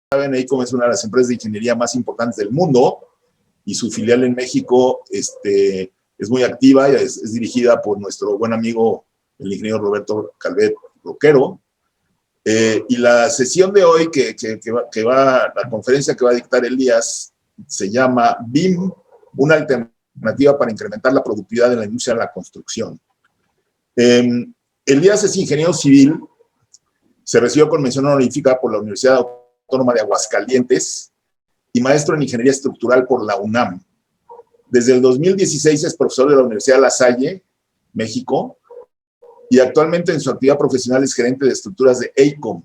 saben, AECOM es una de las empresas de ingeniería más importantes del mundo y su filial en México es muy activa y es dirigida por nuestro buen amigo, el ingeniero Roberto Calvet Roquero. Y la sesión de hoy, la conferencia que va a dictar Elías, se llama BIM, una alternativa para incrementar la productividad de la industria de la construcción. Elías es ingeniero civil, se recibió con mención honorífica por la Universidad Autónoma de Aguascalientes y maestro en ingeniería estructural por la UNAM. Desde el 2016 es profesor de la Universidad La Salle, México, y actualmente en su actividad profesional es gerente de estructuras de AECOM.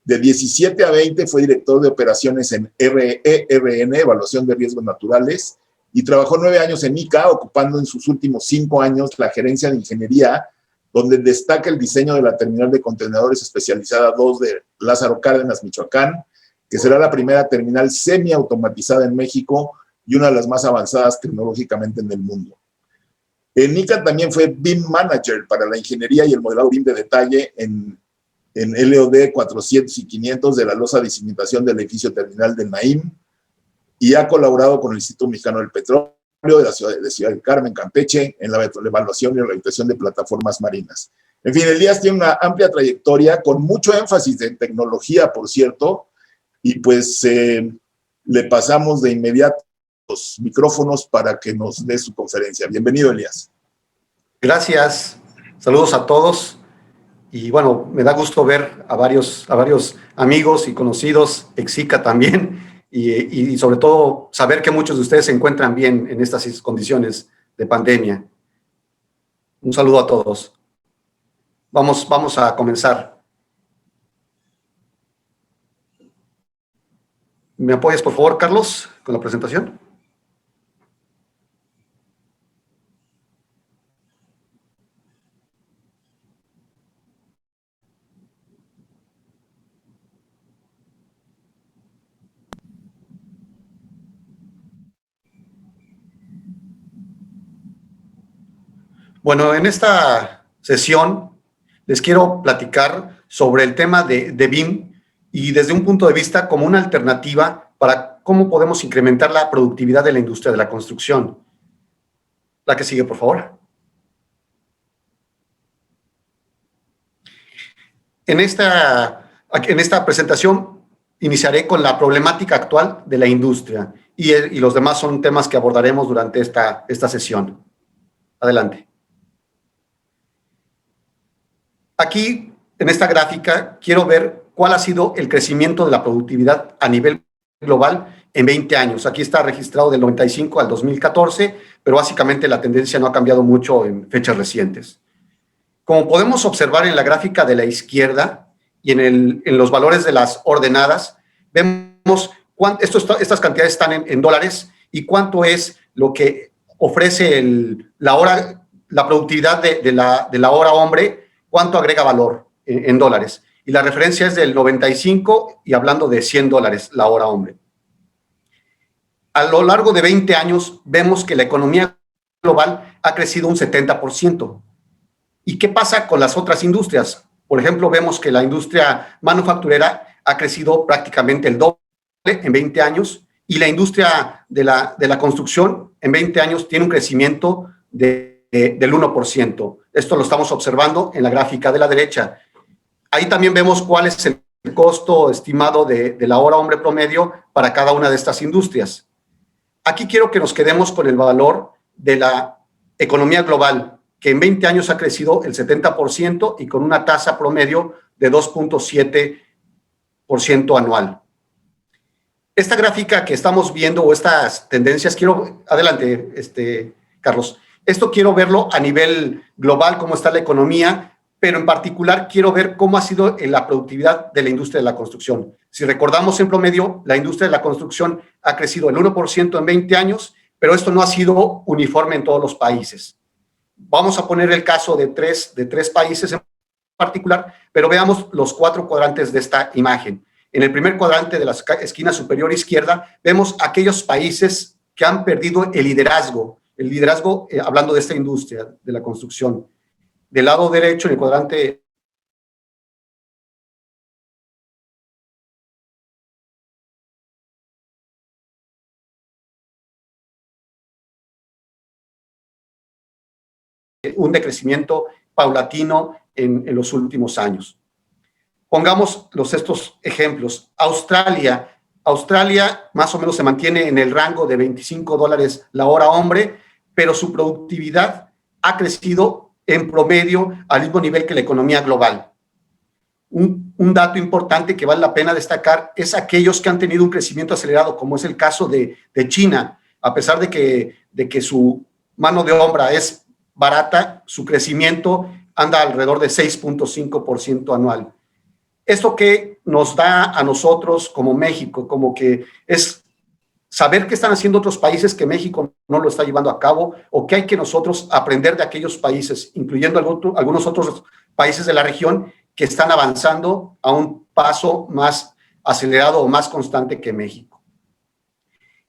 De 17 a 20 fue director de operaciones en RERN, Evaluación de Riesgos Naturales, y trabajó 9 años en ICA, ocupando en sus últimos 5 años la gerencia de ingeniería, donde destaca el diseño de la terminal de contenedores especializada 2 de Lázaro Cárdenas, Michoacán, que será la primera terminal semiautomatizada en México y una de las más avanzadas tecnológicamente en el mundo. En ICA también fue BIM Manager para la ingeniería y el modelado BIM de detalle en LOD 400 y 500 de la losa de cimentación del edificio terminal del Naim, y ha colaborado con el Instituto Mexicano del Petróleo de la Ciudad del Carmen, Campeche, en la evaluación y rehabilitación de plataformas marinas. En fin, Elías tiene una amplia trayectoria con mucho énfasis en tecnología, por cierto, y pues le pasamos de inmediato los micrófonos para que nos dé su conferencia. Bienvenido, Elías. Gracias. Saludos a todos. Y bueno, me da gusto ver a varios amigos y conocidos, ex-ICA también, y sobre todo saber que muchos de ustedes se encuentran bien en estas condiciones de pandemia. Un saludo a todos. Vamos a comenzar. ¿Me apoyas, por favor, Carlos, con la presentación? Bueno, en esta sesión les quiero platicar sobre el tema de BIM y desde un punto de vista como una alternativa para cómo podemos incrementar la productividad de la industria de la construcción. La que sigue, por favor. En esta presentación iniciaré con la problemática actual de la industria y los demás son temas que abordaremos durante esta sesión. Adelante. Aquí, en esta gráfica, quiero ver cuál ha sido el crecimiento de la productividad a nivel global en 20 años. Aquí está registrado del 95 al 2014, pero básicamente la tendencia no ha cambiado mucho en fechas recientes. Como podemos observar en la gráfica de la izquierda y en los valores de las ordenadas, vemos estas cantidades están en dólares y cuánto es lo que ofrece la productividad de la hora hombre, cuánto agrega valor en dólares. Y la referencia es del 95 y hablando de $100 la hora hombre. A lo largo de 20 años vemos que la economía global ha crecido un 70%. ¿Y qué pasa con las otras industrias? Por ejemplo, vemos que la industria manufacturera ha crecido prácticamente el doble en 20 años y la industria de la construcción en 20 años tiene un crecimiento del 1%. Esto lo estamos observando en la gráfica de la derecha. Ahí también vemos cuál es el costo estimado de la hora hombre promedio para cada una de estas industrias. Aquí quiero que nos quedemos con el valor de la economía global, que en 20 años ha crecido el 70% y con una tasa promedio de 2.7% anual. Esta gráfica que estamos viendo o estas tendencias, adelante, Carlos. Esto quiero verlo a nivel global, cómo está la economía, pero en particular quiero ver cómo ha sido la productividad de la industria de la construcción. Si recordamos en promedio, la industria de la construcción ha crecido el 1% en 20 años, pero esto no ha sido uniforme en todos los países. Vamos a poner el caso de tres países en particular, pero veamos los 4 cuadrantes de esta imagen. En el primer cuadrante de la esquina superior izquierda, vemos aquellos países que han perdido el liderazgo hablando de esta industria de la construcción. Del lado derecho, en el cuadrante un decrecimiento paulatino en los últimos años. Pongamos estos ejemplos. Australia más o menos se mantiene en el rango de $25 la hora hombre, pero su productividad ha crecido en promedio al mismo nivel que la economía global. Un dato importante que vale la pena destacar es aquellos que han tenido un crecimiento acelerado, como es el caso de China. A pesar de que su mano de obra es barata, su crecimiento anda alrededor de 6.5% anual. Esto que nos da a nosotros como México, como que es saber qué están haciendo otros países que México no lo está llevando a cabo, o que hay que nosotros aprender de aquellos países, incluyendo algunos otros países de la región que están avanzando a un paso más acelerado o más constante que México.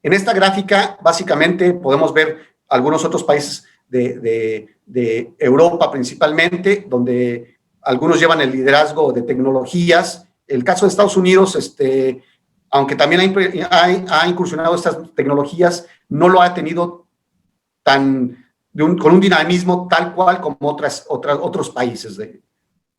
En esta gráfica, básicamente, podemos ver algunos otros países de Europa principalmente, donde algunos llevan el liderazgo de tecnologías. El caso de Estados Unidos, aunque también ha incursionado estas tecnologías, no lo ha tenido con un dinamismo tal cual como otros países de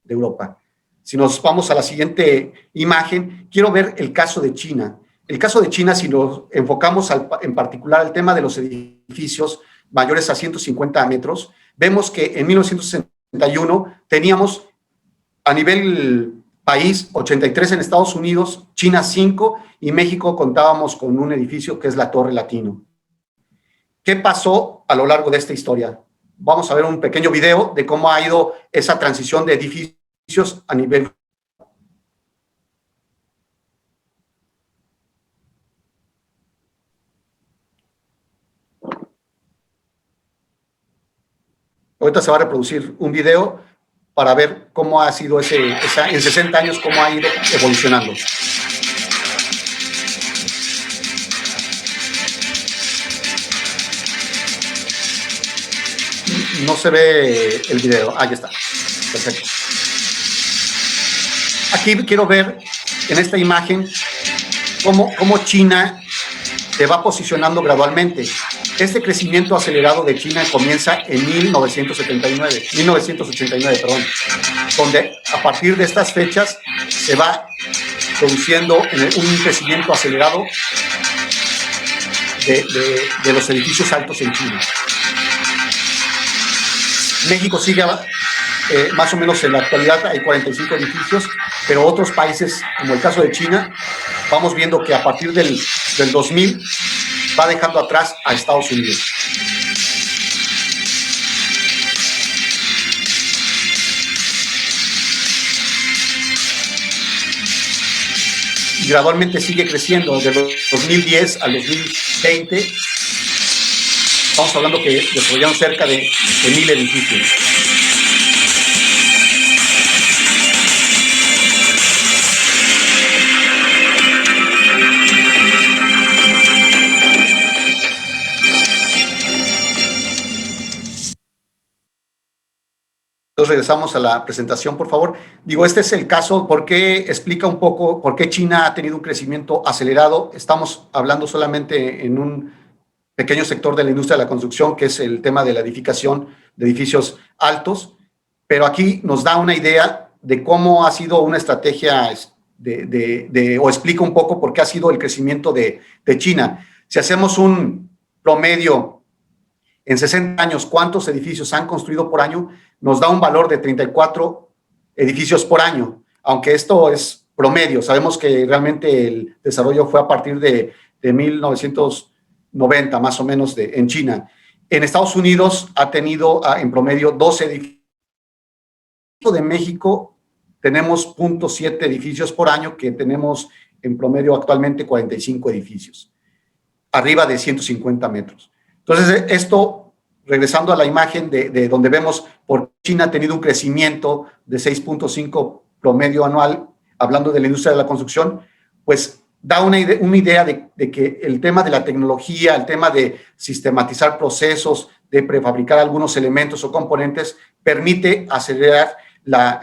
Europa. Si nos vamos a la siguiente imagen, quiero ver el caso de China. El caso de China, si nos enfocamos en particular al tema de los edificios mayores a 150 metros, vemos que en 1961 teníamos a nivel país 83 en Estados Unidos, China 5 y México contábamos con un edificio que es la Torre Latino. ¿Qué pasó a lo largo de esta historia? Vamos a ver un pequeño video de cómo ha ido esa transición de edificios a nivel. Ahorita se va a reproducir un video para ver cómo ha sido en 60 años, cómo ha ido evolucionando. No se ve el video. Ahí está. Perfecto. Aquí quiero ver en esta imagen cómo China se va posicionando gradualmente. Este crecimiento acelerado de China comienza en 1989, donde a partir de estas fechas se va produciendo un crecimiento acelerado de los edificios altos en China. México sigue más o menos en la actualidad, hay 45 edificios, pero otros países, como el caso de China, vamos viendo que a partir del 2000 va dejando atrás a Estados Unidos. Y gradualmente sigue creciendo de los 2010 al 2020. Estamos hablando que desarrollaron cerca de 1000 edificios. Entonces regresamos a la presentación, por favor. Digo, este es el caso, porque explica un poco por qué China ha tenido un crecimiento acelerado. Estamos hablando solamente en un pequeño sector de la industria de la construcción, que es el tema de la edificación de edificios altos, pero aquí nos da una idea de cómo ha sido una estrategia o explica un poco por qué ha sido el crecimiento de China. Si hacemos un promedio en 60 años, cuántos edificios han construido por año, nos da un valor de 34 edificios por año, aunque esto es promedio. Sabemos que realmente el desarrollo fue a partir de 1990, más o menos, en China. En Estados Unidos ha tenido en promedio 12 edificios. De México tenemos 0.7 edificios por año, que tenemos en promedio actualmente 45 edificios, arriba de 150 metros. Entonces, esto, regresando a la imagen de donde vemos por China ha tenido un crecimiento de 6.5 promedio anual, hablando de la industria de la construcción, pues da una idea de que el tema de la tecnología, el tema de sistematizar procesos, de prefabricar algunos elementos o componentes, permite acelerar la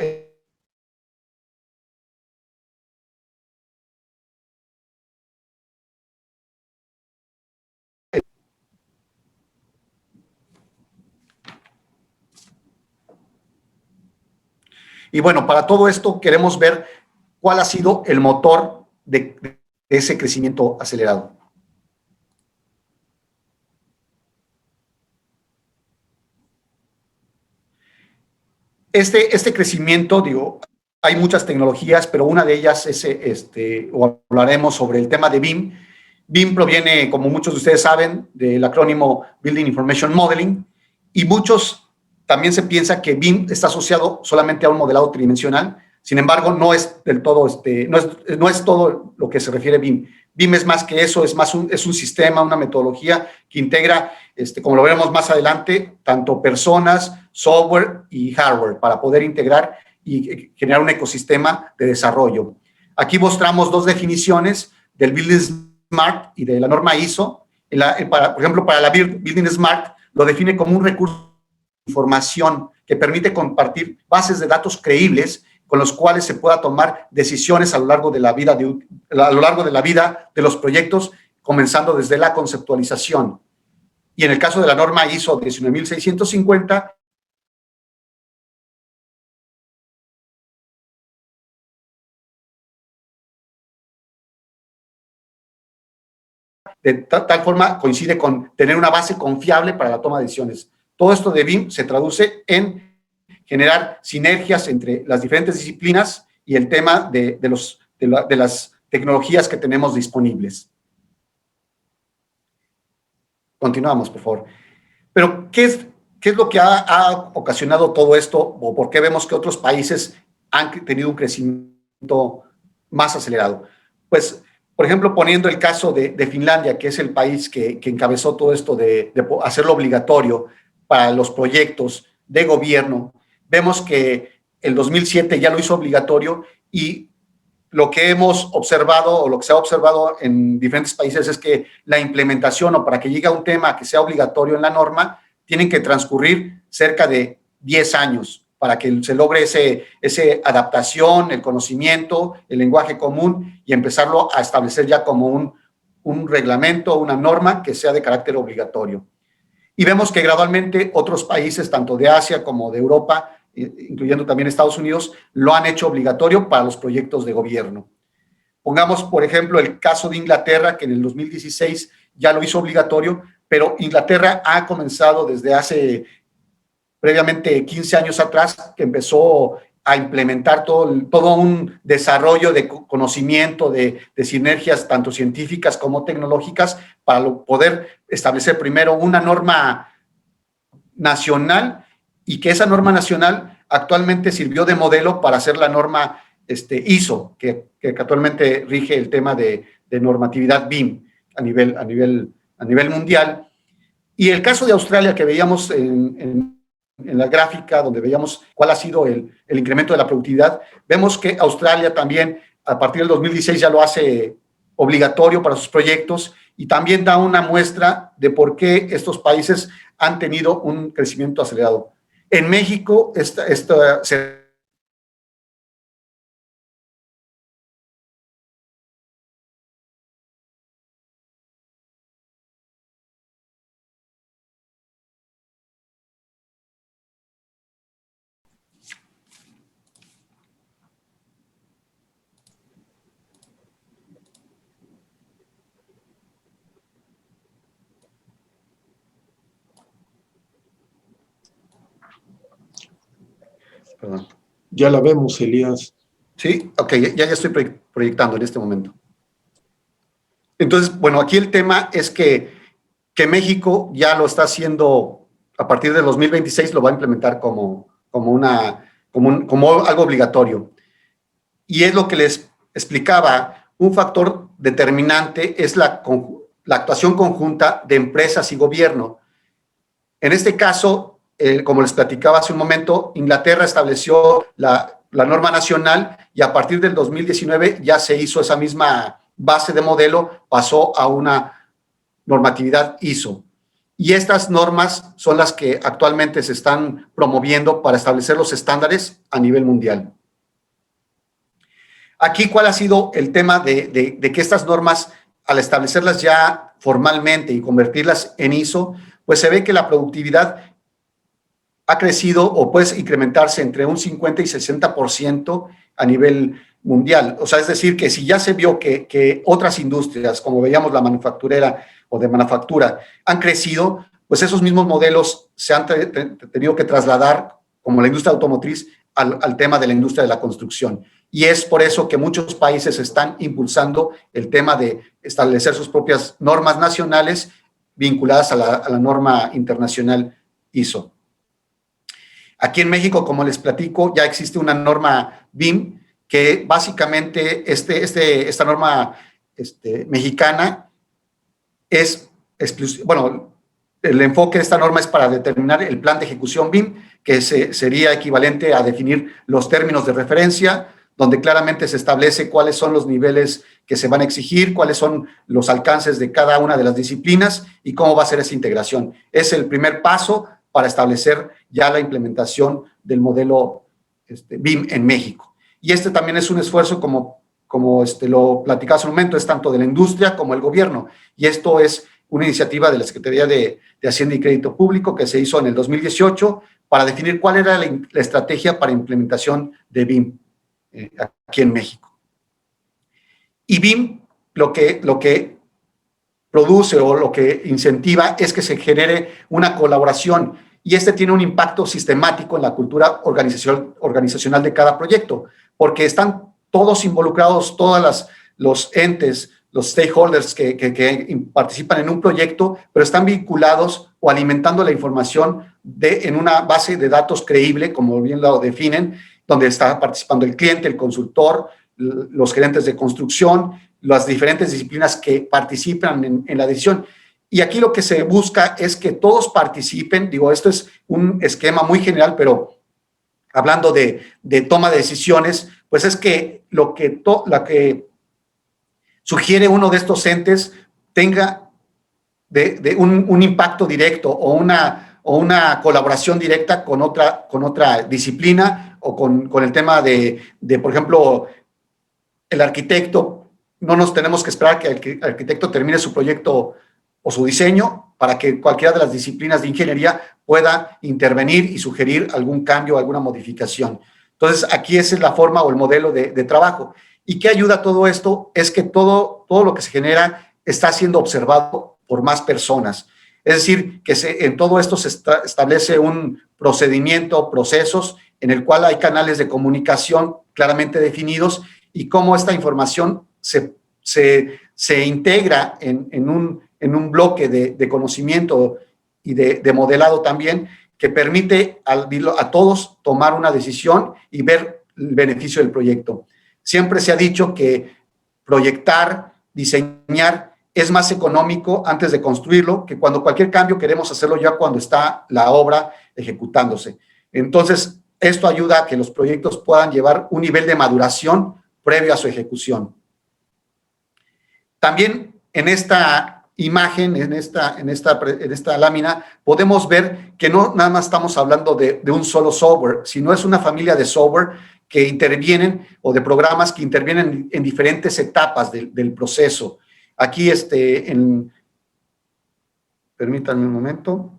Y bueno, para todo esto queremos ver cuál ha sido el motor de ese crecimiento acelerado. Este crecimiento, digo, hay muchas tecnologías, pero una de ellas es, o hablaremos sobre el tema de BIM. BIM proviene, como muchos de ustedes saben, del acrónimo Building Information Modeling, y muchos también se piensa que BIM está asociado solamente a un modelado tridimensional. Sin embargo, no es del todo, no es todo lo que se refiere BIM. BIM es más que eso, es un sistema, una metodología que integra, como lo veremos más adelante, tanto personas, software y hardware para poder integrar y generar un ecosistema de desarrollo. Aquí mostramos dos definiciones del Building Smart y de la norma ISO. Por ejemplo, para la Building Smart lo define como un recurso de información que permite compartir bases de datos creíbles con los cuales se pueda tomar decisiones a lo largo de la vida de los proyectos, comenzando desde la conceptualización. Y en el caso de la norma ISO 19650, de tal forma coincide con tener una base confiable para la toma de decisiones. Todo esto de BIM se traduce en generar sinergias entre las diferentes disciplinas y el tema de las tecnologías que tenemos disponibles. Continuamos, por favor. Pero, ¿qué es lo que ha ocasionado todo esto? ¿O por qué vemos que otros países han tenido un crecimiento más acelerado? Pues, por ejemplo, poniendo el caso de Finlandia, que es el país que encabezó todo esto de hacerlo obligatorio para los proyectos de gobierno, vemos que el 2007 ya lo hizo obligatorio, y lo que hemos observado o lo que se ha observado en diferentes países es que la implementación, o para que llegue a un tema que sea obligatorio en la norma, tienen que transcurrir cerca de 10 años para que se logre esa adaptación, el conocimiento, el lenguaje común, y empezarlo a establecer ya como un reglamento, una norma que sea de carácter obligatorio. Y vemos que gradualmente otros países, tanto de Asia como de Europa, incluyendo también Estados Unidos, lo han hecho obligatorio para los proyectos de gobierno. Pongamos, por ejemplo, el caso de Inglaterra, que en el 2016 ya lo hizo obligatorio, pero Inglaterra ha comenzado desde hace previamente 15 años atrás, que empezó a implementar todo un desarrollo de conocimiento, de sinergias tanto científicas como tecnológicas, para poder establecer primero una norma nacional, y que esa norma nacional actualmente sirvió de modelo para hacer la norma ISO, que actualmente rige el tema de normatividad BIM a nivel mundial. Y el caso de Australia, que veíamos en la gráfica, donde veíamos cuál ha sido el incremento de la productividad, vemos que Australia también, a partir del 2016, ya lo hace obligatorio para sus proyectos, y también da una muestra de por qué estos países han tenido un crecimiento acelerado. En México, Perdón. Ya la vemos, Elías. Sí, ok, ya estoy proyectando en este momento. Entonces, bueno, aquí el tema es que México ya lo está haciendo a partir del 2026, lo va a implementar como algo obligatorio. Y es lo que les explicaba, un factor determinante es la actuación conjunta de empresas y gobierno. En este caso, como les platicaba hace un momento, Inglaterra estableció la norma nacional, y a partir del 2019 ya se hizo esa misma base de modelo, pasó a una normatividad ISO. Y estas normas son las que actualmente se están promoviendo para establecer los estándares a nivel mundial. Aquí, ¿cuál ha sido el tema de que estas normas, al establecerlas ya formalmente y convertirlas en ISO, pues se ve que la productividad ha crecido o puede incrementarse entre un 50 y 60% a nivel mundial. O sea, es decir, que si ya se vio que otras industrias, como veíamos la manufacturera o de manufactura, han crecido, pues esos mismos modelos se han tenido que trasladar, como la industria automotriz, al tema de la industria de la construcción. Y es por eso que muchos países están impulsando el tema de establecer sus propias normas nacionales vinculadas a la norma internacional ISO. Aquí en México, como les platico, ya existe una norma BIM que básicamente esta norma mexicana es, bueno, el enfoque de esta norma es para determinar el plan de ejecución BIM, que sería equivalente a definir los términos de referencia, donde claramente se establece cuáles son los niveles que se van a exigir, cuáles son los alcances de cada una de las disciplinas y cómo va a ser esa integración. Es el primer paso para establecer ya la implementación del modelo BIM en México. Y también es un esfuerzo, como lo platicaba hace un momento, es tanto de la industria como el gobierno. Y esto es una iniciativa de la Secretaría de Hacienda y Crédito Público que se hizo en el 2018 para definir cuál era la estrategia para implementación de BIM aquí en México. Y BIM lo que produce o lo que incentiva es que se genere una colaboración y tiene un impacto sistemático en la cultura organizacional de cada proyecto, porque están todos involucrados, todos los entes, los stakeholders que participan en un proyecto, pero están vinculados o alimentando la información en una base de datos creíble, como bien lo definen, donde está participando el cliente, el consultor, los gerentes de construcción, las diferentes disciplinas que participan en la decisión. Y aquí lo que se busca es que todos participen. Digo, esto es un esquema muy general, pero hablando de toma de decisiones, pues es que lo que sugiere uno de estos entes tenga un impacto directo o una colaboración directa con otra disciplina o con el tema de, por ejemplo, el arquitecto. No nos tenemos que esperar que el arquitecto termine su proyecto o su diseño para que cualquiera de las disciplinas de ingeniería pueda intervenir y sugerir algún cambio, alguna modificación. Entonces, aquí esa es la forma o el modelo de trabajo. ¿Y qué ayuda todo esto? Es que todo lo que se genera está siendo observado por más personas. Es decir, que en todo esto se establece un procedimiento, procesos, en el cual hay canales de comunicación claramente definidos y cómo esta información se integra en un bloque de conocimiento y de modelado también, que permite a todos tomar una decisión y ver el beneficio del proyecto. Siempre se ha dicho que proyectar, diseñar, es más económico antes de construirlo que cuando cualquier cambio queremos hacerlo ya cuando está la obra ejecutándose. Entonces, esto ayuda a que los proyectos puedan llevar un nivel de maduración previo a su ejecución. También en esta imagen, en esta lámina, podemos ver que no nada más estamos hablando de un solo software, sino es una familia de software que intervienen o de programas que intervienen en diferentes etapas del proceso. Aquí, permítanme un momento.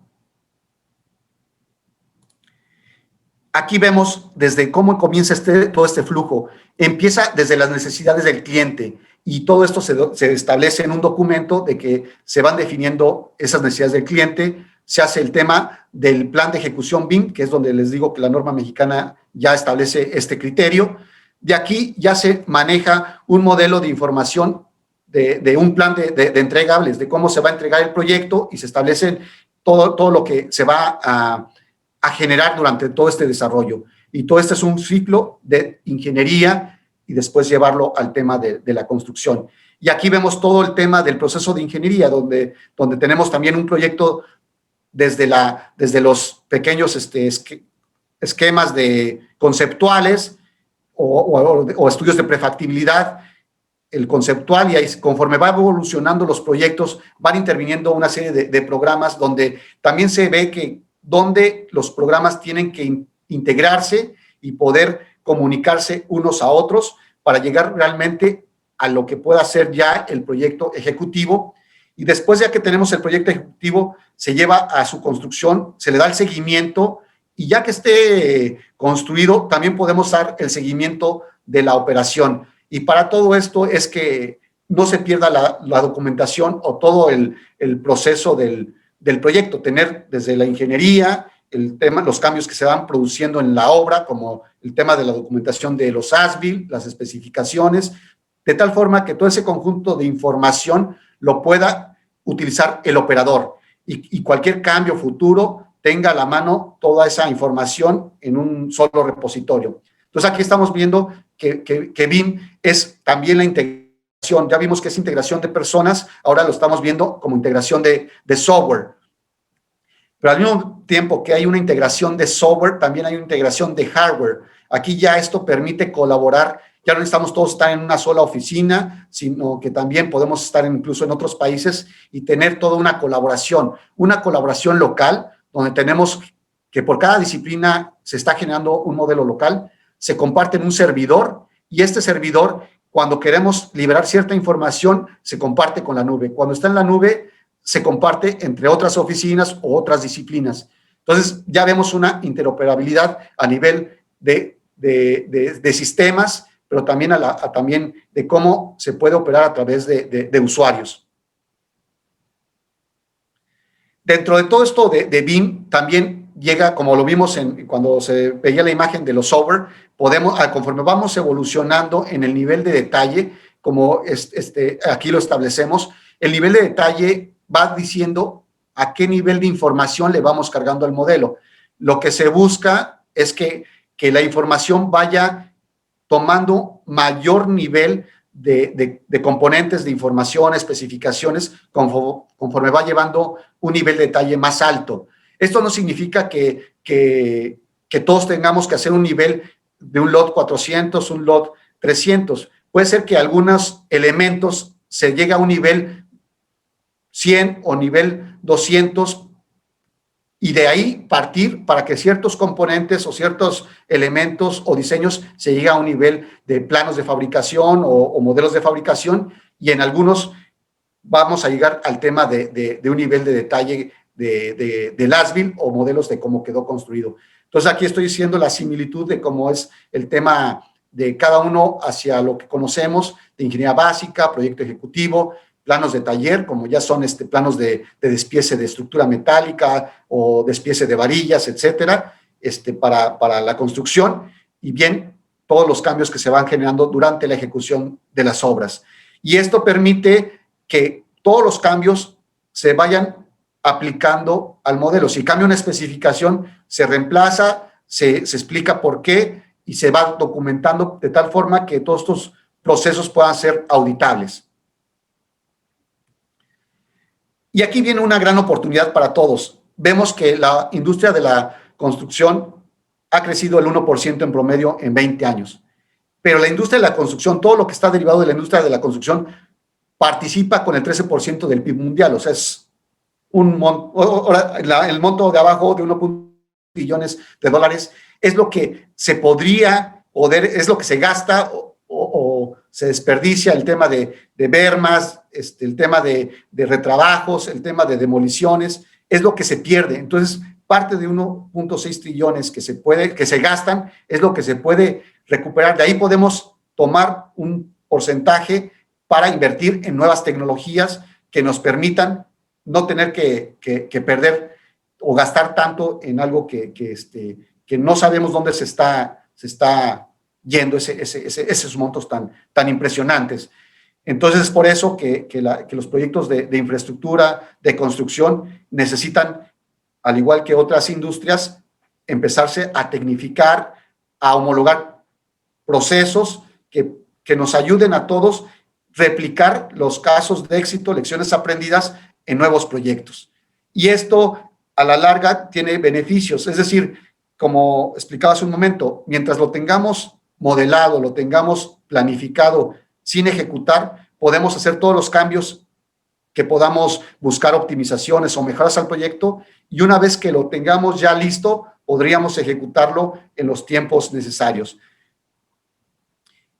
Aquí vemos desde cómo comienza todo este flujo. Empieza desde las necesidades del cliente y todo esto se establece en un documento de que se van definiendo esas necesidades del cliente. Se hace el tema del plan de ejecución BIM, que es donde les digo que la norma mexicana ya establece este criterio. De aquí ya se maneja un modelo de información de un plan de entregables, de cómo se va a entregar el proyecto y se establece todo lo que se va a generar durante todo este desarrollo. Y todo este es un ciclo de ingeniería y después llevarlo al tema de la construcción. Y aquí vemos todo el tema del proceso de ingeniería, donde tenemos también un proyecto desde los pequeños esquemas conceptuales o estudios de prefactibilidad, el conceptual, y ahí, conforme va evolucionando los proyectos, van interviniendo una serie de programas donde también se ve que donde los programas tienen que integrarse y poder comunicarse unos a otros para llegar realmente a lo que pueda ser ya el proyecto ejecutivo. Y después, ya que tenemos el proyecto ejecutivo, se lleva a su construcción, se le da el seguimiento y ya que esté construido, también podemos dar el seguimiento de la operación. Y para todo esto es que no se pierda la documentación o todo el proceso del proyecto, tener desde la ingeniería, el tema, los cambios que se van produciendo en la obra, como el tema de la documentación de los as-built, las especificaciones, de tal forma que todo ese conjunto de información lo pueda utilizar el operador y cualquier cambio futuro tenga a la mano toda esa información en un solo repositorio. Entonces, aquí estamos viendo que BIM es también la integración. Ya vimos que es integración de personas, ahora lo estamos viendo como integración de software. Pero al mismo tiempo que hay una integración de software, también hay una integración de hardware. Aquí ya esto permite colaborar. Ya no necesitamos todos estar en una sola oficina, sino que también podemos estar incluso en otros países y tener toda una colaboración local, donde tenemos que por cada disciplina se está generando un modelo local, se comparte en un servidor y este servidor, cuando queremos liberar cierta información, se comparte con la nube. Cuando está en la nube, se comparte entre otras oficinas o otras disciplinas. Entonces, ya vemos una interoperabilidad a nivel de sistemas, pero también, también de cómo se puede operar a través de usuarios. Dentro de todo esto de BIM, también llega, como lo vimos cuando se veía la imagen de los software, conforme vamos evolucionando en el nivel de detalle, como aquí lo establecemos, el nivel de detalle va diciendo a qué nivel de información le vamos cargando al modelo. Lo que se busca es que la información vaya tomando mayor nivel de componentes, de información, especificaciones, conforme va llevando un nivel de detalle más alto. Esto no significa que todos tengamos que hacer un nivel de un lot 400, un lot 300. Puede ser que algunos elementos se llegue a un nivel 100 o nivel 200 y de ahí partir para que ciertos componentes o ciertos elementos o diseños se llegue a un nivel de planos de fabricación o modelos de fabricación y en algunos vamos a llegar al tema de un nivel de detalle del as-built o modelos de cómo quedó construido. Entonces aquí estoy diciendo la similitud de cómo es el tema de cada uno hacia lo que conocemos de ingeniería básica, proyecto ejecutivo, planos de taller, como ya son planos de despiece de estructura metálica o despiece de varillas, etcétera, para la construcción, y bien, todos los cambios que se van generando durante la ejecución de las obras. Y esto permite que todos los cambios se vayan aplicando al modelo. Si cambia una especificación, se reemplaza, se explica por qué y se va documentando de tal forma que todos estos procesos puedan ser auditables. Y aquí viene una gran oportunidad para todos. Vemos que la industria de la construcción ha crecido el 1% en promedio en 20 años. Pero la industria de la construcción, todo lo que está derivado de la industria de la construcción, participa con el 13% del PIB mundial. O sea, es el monto de abajo de 1.1 billones de dólares es lo que se podría poder, es lo que se gasta o se desperdicia, el tema de bermas, el tema de retrabajos, el tema de demoliciones, es lo que se pierde. Entonces, parte de 1.6 trillones que se gastan es lo que se puede recuperar. De ahí podemos tomar un porcentaje para invertir en nuevas tecnologías que nos permitan no tener que perder o gastar tanto en algo que no sabemos dónde se está yendo esos montos tan impresionantes. Entonces, es por eso que los proyectos de infraestructura, de construcción, necesitan, al igual que otras industrias, empezarse a tecnificar, a homologar procesos que nos ayuden a todos replicar los casos de éxito, lecciones aprendidas en nuevos proyectos. Y esto, a la larga, tiene beneficios. Es decir, como explicaba hace un momento, mientras lo tengamos modelado, lo tengamos planificado sin ejecutar, podemos hacer todos los cambios que podamos, buscar optimizaciones o mejoras al proyecto, y una vez que lo tengamos ya listo, podríamos ejecutarlo en los tiempos necesarios.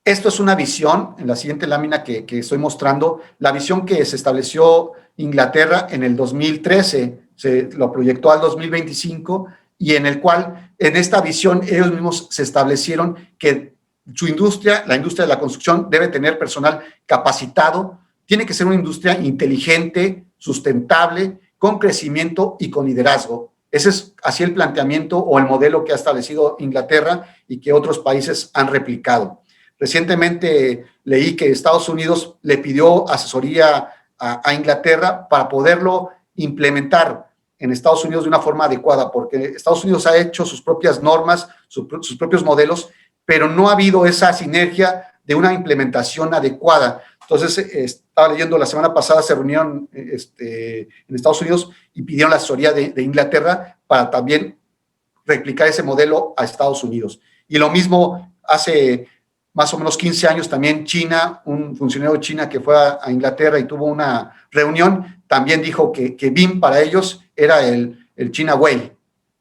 Esto es una visión, en la siguiente lámina que estoy mostrando, la visión que se estableció Inglaterra en el 2013, se lo proyectó al 2025, y en el cual, en esta visión, ellos mismos se establecieron que su industria, la industria de la construcción, debe tener personal capacitado, tiene que ser una industria inteligente, sustentable, con crecimiento y con liderazgo. Ese es así el planteamiento o el modelo que ha establecido Inglaterra y que otros países han replicado. Recientemente leí que Estados Unidos le pidió asesoría a Inglaterra para poderlo implementar en Estados Unidos de una forma adecuada, porque Estados Unidos ha hecho sus propias normas, sus propios modelos, pero no ha habido esa sinergia de una implementación adecuada. Entonces, estaba leyendo la semana pasada, se reunieron en Estados Unidos y pidieron la asesoría de Inglaterra para también replicar ese modelo a Estados Unidos. Y lo mismo hace más o menos 15 años también China, un funcionario de China que fue a Inglaterra y tuvo una reunión, también dijo que BIM para ellos era el China Way.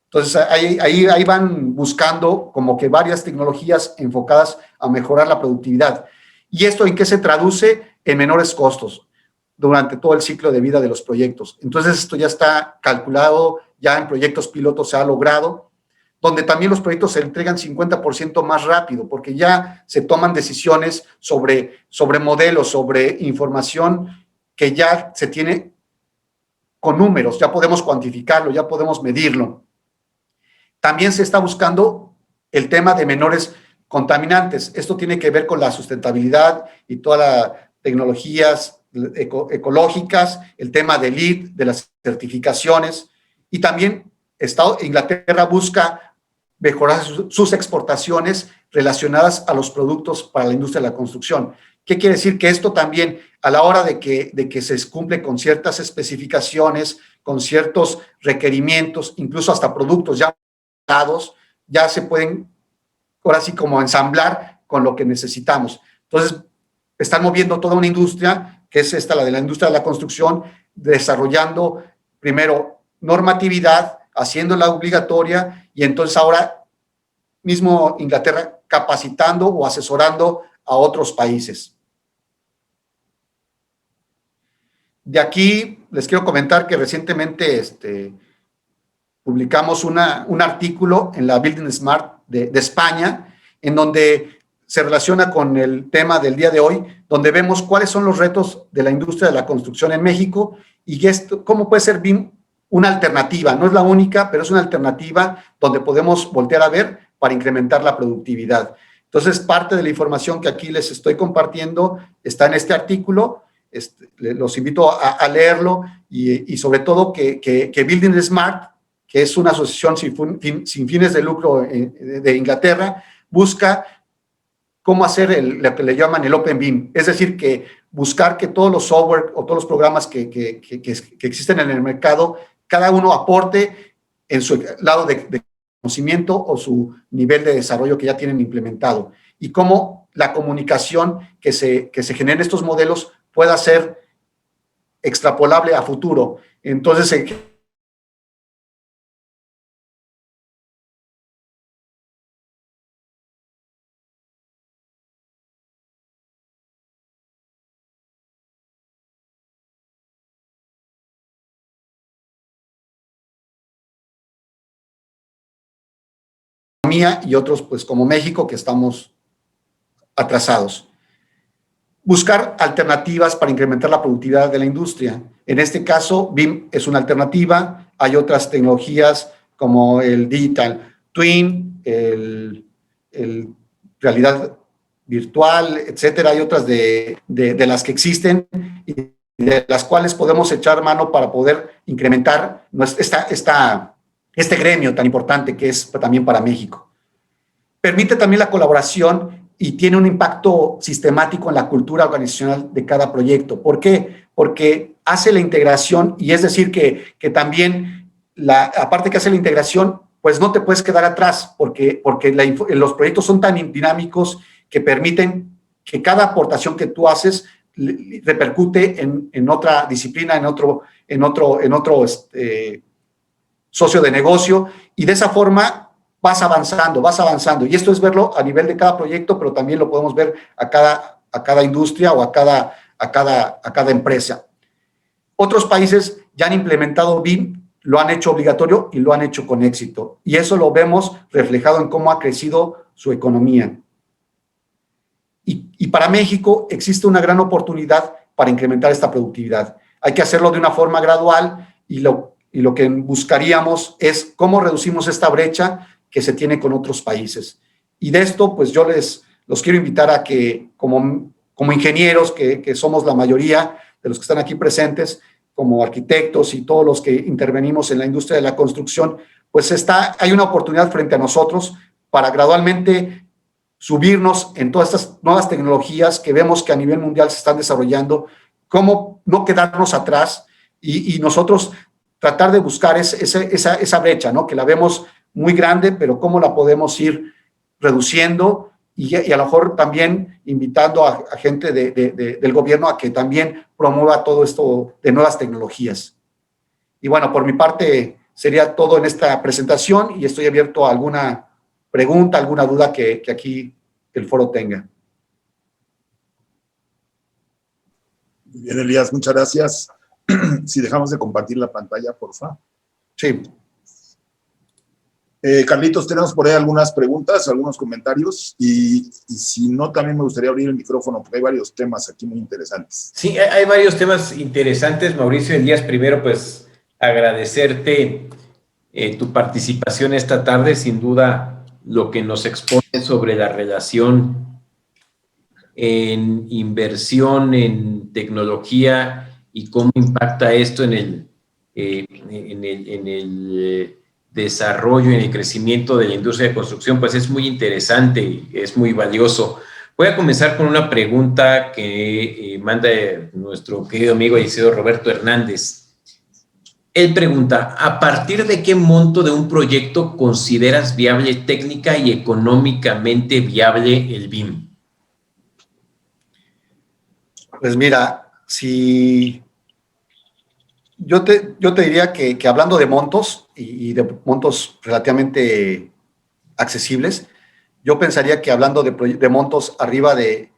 Entonces, ahí van buscando como que varias tecnologías enfocadas a mejorar la productividad. ¿Y esto en qué se traduce? En menores costos durante todo el ciclo de vida de los proyectos. Entonces, esto ya está calculado, ya en proyectos pilotos se ha logrado, donde también los proyectos se entregan 50% más rápido, porque ya se toman decisiones sobre modelos, sobre información que ya se tiene con números, ya podemos cuantificarlo, ya podemos medirlo. También se está buscando el tema de menores contaminantes. Esto tiene que ver con la sustentabilidad y todas las tecnologías ecológicas, el tema del LEED, de las certificaciones, y también Inglaterra busca mejorar sus exportaciones relacionadas a los productos para la industria de la construcción. ¿Qué quiere decir? Que esto también, a la hora de que se cumple con ciertas especificaciones, con ciertos requerimientos, incluso hasta productos ya dados, ya se pueden, ahora sí, como ensamblar con lo que necesitamos. Entonces, están moviendo toda una industria, que es esta, la de la industria de la construcción, desarrollando primero normatividad, haciéndola obligatoria, y entonces ahora mismo Inglaterra capacitando o asesorando a otros países. De aquí les quiero comentar que recientemente publicamos un artículo en la Building Smart de España, en donde se relaciona con el tema del día de hoy, donde vemos cuáles son los retos de la industria de la construcción en México y cómo puede ser BIM una alternativa. No es la única, pero es una alternativa donde podemos voltear a ver para incrementar la productividad. Entonces, parte de la información que aquí les estoy compartiendo está en este artículo. Los invito a leerlo y sobre todo que Building Smart, que es una asociación sin fines de lucro de Inglaterra, busca cómo hacer lo que le llaman el Open BIM. Es decir, que buscar que todos los software o todos los programas que existen en el mercado, cada uno aporte en su lado de conocimiento o su nivel de desarrollo que ya tienen implementado. Y cómo la comunicación que se genera en estos modelos pueda ser extrapolable a futuro. Entonces, y otros, pues como México, que estamos atrasados. Buscar alternativas para incrementar la productividad de la industria. En este caso, BIM es una alternativa. Hay otras tecnologías como el Digital Twin, el realidad virtual, etcétera. Hay otras de las que existen y de las cuales podemos echar mano para poder incrementar este gremio tan importante que es también para México. Permite también la colaboración y tiene un impacto sistemático en la cultura organizacional de cada proyecto. ¿Por qué? Porque hace la integración, y es decir que también, aparte que hace la integración, pues no te puedes quedar atrás, porque los proyectos son tan dinámicos que permiten que cada aportación que tú haces repercute en otra disciplina, en otro socio de negocio, y de esa forma vas avanzando. Y esto es verlo a nivel de cada proyecto, pero también lo podemos ver a cada industria o a cada empresa. Otros países ya han implementado BIM lo han hecho obligatorio y lo han hecho con éxito. Y eso lo vemos reflejado en cómo ha crecido su economía. Y para México existe una gran oportunidad para incrementar esta productividad. Hay que hacerlo de una forma gradual y lo que buscaríamos es cómo reducimos esta brecha que se tiene con otros países. Y de esto, pues yo los quiero invitar a que como ingenieros, que somos la mayoría de los que están aquí presentes, como arquitectos y todos los que intervenimos en la industria de la construcción, pues hay una oportunidad frente a nosotros para gradualmente subirnos en todas estas nuevas tecnologías que vemos que a nivel mundial se están desarrollando, cómo no quedarnos atrás y nosotros tratar de buscar esa brecha, ¿no? Que la vemos muy grande, pero cómo la podemos ir reduciendo y a lo mejor también invitando a gente del gobierno a que también promueva todo esto de nuevas tecnologías. Y bueno, por mi parte sería todo en esta presentación y estoy abierto a alguna pregunta, alguna duda que aquí el foro tenga. Muy bien, Elías, muchas gracias. Si dejamos de compartir la pantalla, por favor. Sí. Carlitos, tenemos por ahí algunas preguntas, algunos comentarios, y si no, también me gustaría abrir el micrófono, porque hay varios temas aquí muy interesantes. Sí, hay varios temas interesantes, Mauricio. Elías, primero, pues, agradecerte tu participación esta tarde, sin duda, lo que nos expone sobre la relación en inversión, en tecnología, y cómo impacta esto en el desarrollo, en el crecimiento de la industria de construcción, pues es muy interesante y es muy valioso. Voy a comenzar con una pregunta que manda nuestro querido amigo Isidro Roberto Hernández. Él pregunta, ¿a partir de qué monto de un proyecto consideras viable técnica y económicamente viable el BIM? Pues mira, si yo te diría que hablando de montos y de montos relativamente accesibles, yo pensaría que hablando de montos arriba de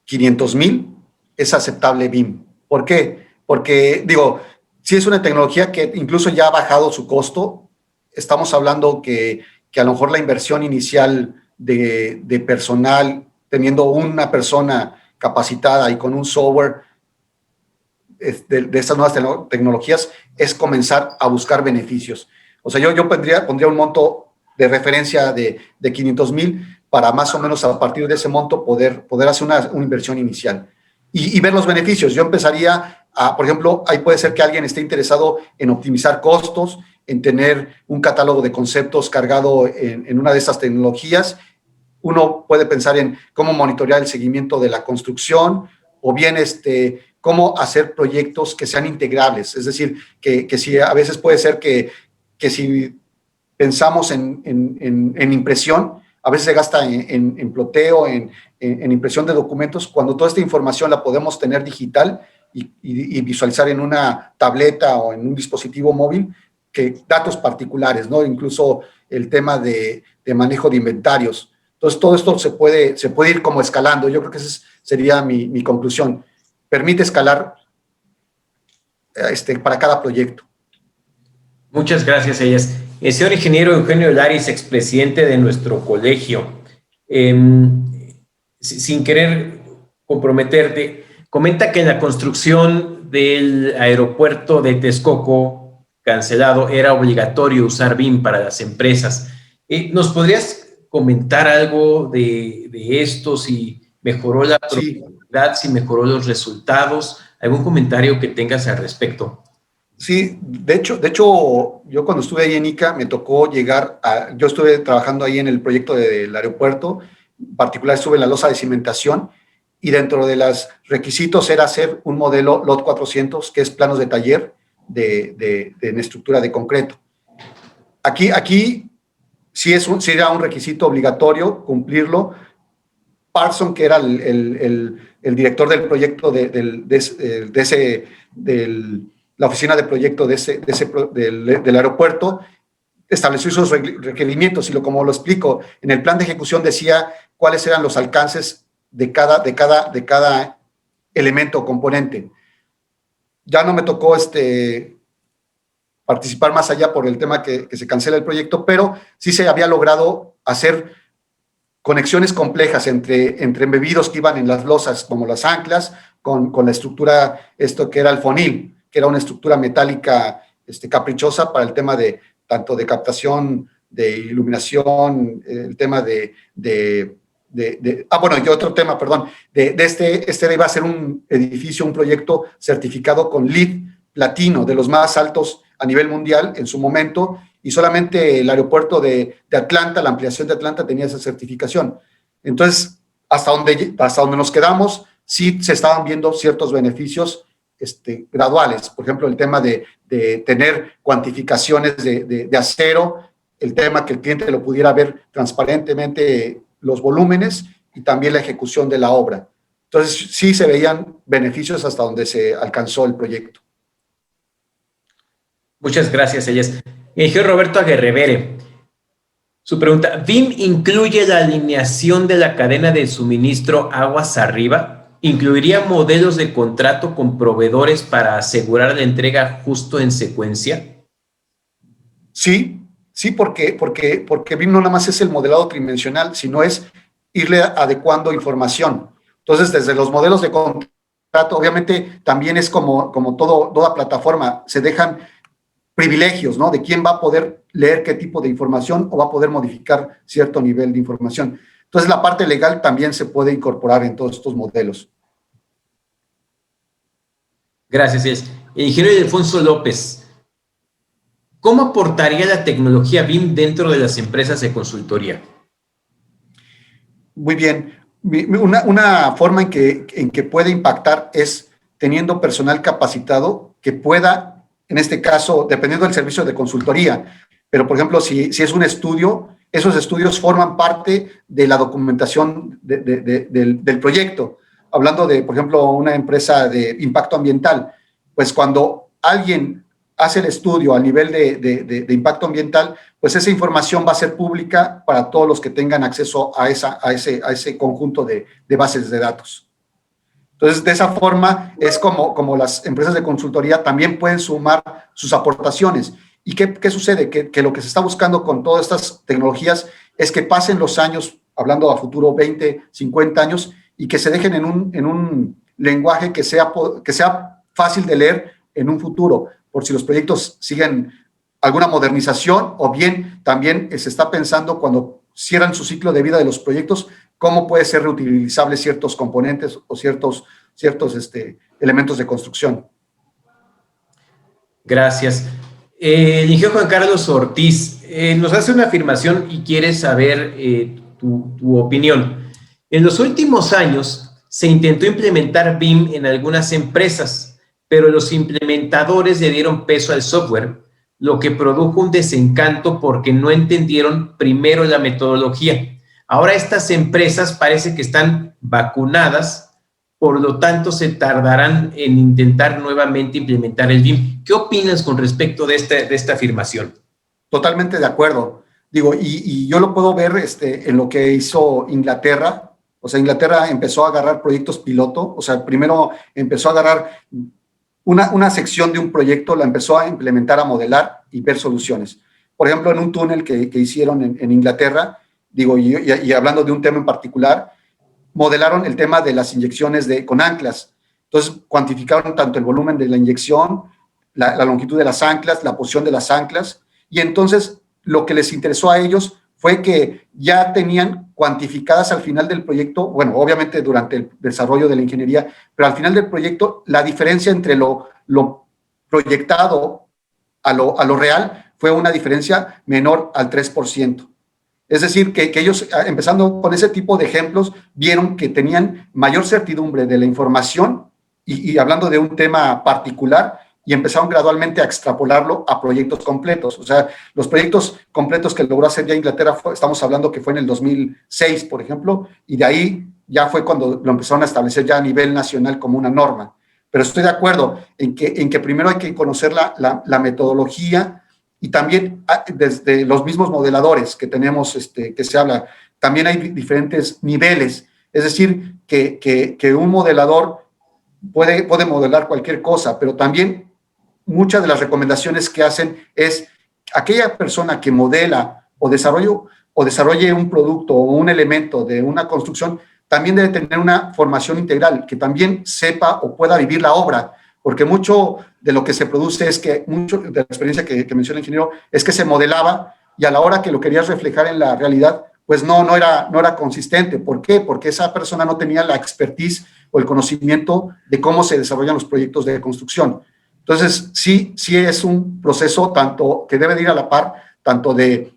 500,000 es aceptable BIM. ¿Por qué? Porque, digo, si es una tecnología que incluso ya ha bajado su costo, estamos hablando que a lo mejor la inversión inicial de personal, teniendo una persona capacitada y con un software de estas nuevas tecnologías, es comenzar a buscar beneficios. O sea, yo pondría un monto de referencia de 500,000 para más o menos a partir de ese monto poder hacer una inversión inicial y ver los beneficios. Yo empezaría por ejemplo, ahí puede ser que alguien esté interesado en optimizar costos, en tener un catálogo de conceptos cargado en una de estas tecnologías. Uno puede pensar en cómo monitorear el seguimiento de la construcción o bien cómo hacer proyectos que sean integrables. Es decir, que si a veces puede ser que si pensamos en impresión, a veces se gasta en ploteo, en impresión de documentos, cuando toda esta información la podemos tener digital y visualizar en una tableta o en un dispositivo móvil, que datos particulares, ¿no? Incluso el tema de manejo de inventarios. Entonces, todo esto se puede ir como escalando. Yo creo que esa sería mi conclusión. Permite escalar para cada proyecto. Muchas gracias, Elías. El señor ingeniero Eugenio Laris, expresidente de nuestro colegio, sin querer comprometerte, comenta que en la construcción del aeropuerto de Texcoco cancelado era obligatorio usar BIM para las empresas. ¿Nos podrías comentar algo de esto? Si mejoró la productividad, si mejoró los resultados, algún comentario que tengas al respecto. Sí, de hecho, yo cuando estuve ahí en ICA me tocó yo estuve trabajando ahí en el proyecto del aeropuerto, en particular estuve en la losa de cimentación, y dentro de los requisitos era hacer un modelo LOT 400, que es planos de taller de estructura de concreto. Aquí sí era un requisito obligatorio cumplirlo. Parson, que era el director del proyecto la oficina de proyecto del aeropuerto, estableció sus requerimientos y como lo explico, en el plan de ejecución decía cuáles eran los alcances de cada elemento o componente. ya no me tocó participar más allá por el tema que se cancela el proyecto, pero sí se había logrado hacer conexiones complejas entre embebidos que iban en las losas, como las anclas, con la estructura, esto que era el fonil, que era una estructura metálica caprichosa para el tema de tanto de captación, de iluminación, el tema y otro tema, perdón, este iba a ser un edificio, un proyecto certificado con LEED platino, de los más altos a nivel mundial en su momento, y solamente el aeropuerto de Atlanta, la ampliación de Atlanta, tenía esa certificación. Entonces, hasta donde nos quedamos, sí se estaban viendo ciertos beneficios graduales. Por ejemplo, el tema de tener cuantificaciones de acero, el tema que el cliente lo pudiera ver transparentemente, los volúmenes y también la ejecución de la obra. Entonces, sí se veían beneficios hasta donde se alcanzó el proyecto. Muchas gracias, Elías. Ingeniero Roberto Aguerrevere, su pregunta: ¿BIM incluye la alineación de la cadena de suministro aguas arriba? ¿Incluiría modelos de contrato con proveedores para asegurar la entrega justo en secuencia? Sí, porque BIM no nada más es el modelado tridimensional, sino es irle adecuando información. Entonces, desde los modelos de contrato, obviamente también es como toda plataforma, se dejan privilegios, ¿no? De quién va a poder leer qué tipo de información o va a poder modificar cierto nivel de información. Entonces, la parte legal también se puede incorporar en todos estos modelos. Gracias, Elías. Ingeniero Alfonso López, ¿cómo aportaría la tecnología BIM dentro de las empresas de consultoría? Muy bien. Una forma en que puede impactar es teniendo personal capacitado que pueda, en este caso, dependiendo del servicio de consultoría, pero por ejemplo, si es un estudio, esos estudios forman parte de la documentación del proyecto. Hablando de, por ejemplo, una empresa de impacto ambiental, pues cuando alguien hace el estudio a nivel de impacto ambiental, pues esa información va a ser pública para todos los que tengan acceso a ese conjunto de bases de datos. Entonces, de esa forma es como las empresas de consultoría también pueden sumar sus aportaciones. ¿Y qué sucede? Que lo que se está buscando con todas estas tecnologías es que pasen los años, hablando a futuro 20, 50 años, y que se dejen en un lenguaje que sea fácil de leer en un futuro, por si los proyectos siguen alguna modernización, o bien también se está pensando cuando cierran su ciclo de vida de los proyectos, cómo puede ser reutilizable ciertos componentes o ciertos elementos de construcción. Gracias. El ingeniero Juan Carlos Ortiz nos hace una afirmación y quiere saber tu opinión. En los últimos años se intentó implementar BIM en algunas empresas, pero los implementadores le dieron peso al software, lo que produjo un desencanto porque no entendieron primero la metodología. Ahora estas empresas parece que están vacunadas, por lo tanto se tardarán en intentar nuevamente implementar el BIM. ¿Qué opinas con respecto de esta afirmación? Totalmente de acuerdo. Digo, y yo lo puedo ver en lo que hizo Inglaterra. O sea, Inglaterra empezó a agarrar proyectos piloto. O sea, primero empezó a agarrar una sección de un proyecto, la empezó a implementar, a modelar y ver soluciones. Por ejemplo, en un túnel que hicieron en Inglaterra, digo, y hablando de un tema en particular, modelaron el tema de las inyecciones con anclas. Entonces, cuantificaron tanto el volumen de la inyección, la longitud de las anclas, la posición de las anclas, y entonces lo que les interesó a ellos fue que ya tenían cuantificadas al final del proyecto, bueno, obviamente durante el desarrollo de la ingeniería, pero al final del proyecto, la diferencia entre lo proyectado a lo real fue una diferencia menor al 3%. Es decir, que ellos, empezando con ese tipo de ejemplos, vieron que tenían mayor certidumbre de la información y hablando de un tema particular, y empezaron gradualmente a extrapolarlo a proyectos completos. O sea, los proyectos completos que logró hacer ya Inglaterra, estamos hablando que fue en el 2006, por ejemplo, y de ahí ya fue cuando lo empezaron a establecer ya a nivel nacional como una norma. Pero estoy de acuerdo en que primero hay que conocer la metodología y también desde los mismos modeladores que tenemos, que se habla, también hay diferentes niveles. Es decir, que un modelador puede modelar cualquier cosa, pero también muchas de las recomendaciones que hacen es aquella persona que modela o desarrolle un producto o un elemento de una construcción, también debe tener una formación integral, que también sepa o pueda vivir la obra, porque mucho de lo que se produce es que, mucho de la experiencia que menciona el ingeniero, es que se modelaba y a la hora que lo querías reflejar en la realidad, pues no era consistente. ¿Por qué? Porque esa persona no tenía la expertise o el conocimiento de cómo se desarrollan los proyectos de construcción. Entonces, sí es un proceso tanto que debe de ir a la par, tanto de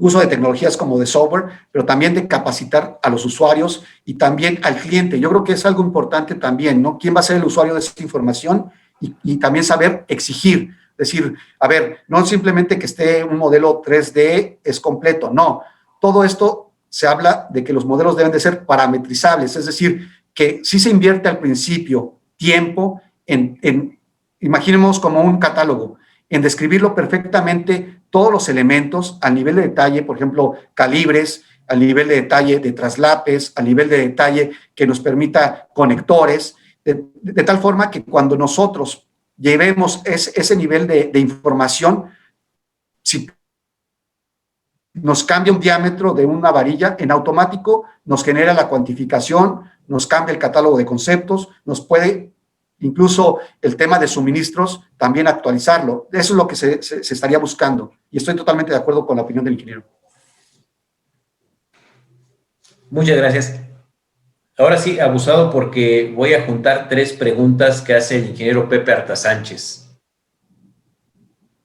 uso de tecnologías como de software, pero también de capacitar a los usuarios y también al cliente. Yo creo que es algo importante también, ¿no? ¿Quién va a ser el usuario de esta información? Y también saber exigir, decir, a ver, no simplemente que esté un modelo 3D es completo, no. Todo esto se habla de que los modelos deben de ser parametrizables, es decir, que sí se invierte al principio tiempo imaginemos como un catálogo, en describirlo perfectamente todos los elementos al nivel de detalle, por ejemplo, calibres, al nivel de detalle de traslapes, al nivel de detalle que nos permita conectores, de tal forma que cuando nosotros llevemos ese nivel de información, si nos cambia un diámetro de una varilla, en automático nos genera la cuantificación, nos cambia el catálogo de conceptos, nos puede incluso el tema de suministros, también actualizarlo. Eso es lo que se estaría buscando. Y estoy totalmente de acuerdo con la opinión del ingeniero. Muchas gracias. Ahora sí, abusado, porque voy a juntar 3 preguntas que hace el ingeniero Pepe Arta Sánchez.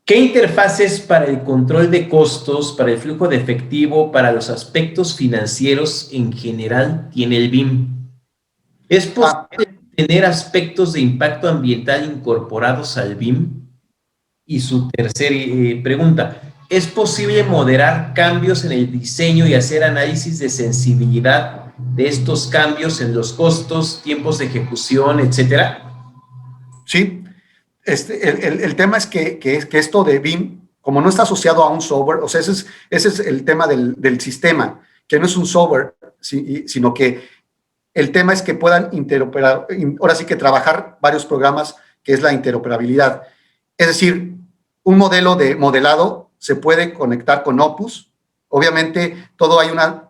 ¿Qué interfaces para el control de costos, para el flujo de efectivo, para los aspectos financieros en general tiene el BIM? ¿Es posible tener aspectos de impacto ambiental incorporados al BIM? Y su tercera pregunta, ¿es posible moderar cambios en el diseño y hacer análisis de sensibilidad de estos cambios en los costos, tiempos de ejecución, etcétera? Sí, el tema es que esto de BIM, como no está asociado a un software, o sea, ese es el tema del sistema, que no es un software, sino que el tema es que puedan interoperar, ahora sí que trabajar varios programas, que es la interoperabilidad. Es decir, un modelo de modelado se puede conectar con Opus. Obviamente, todo hay una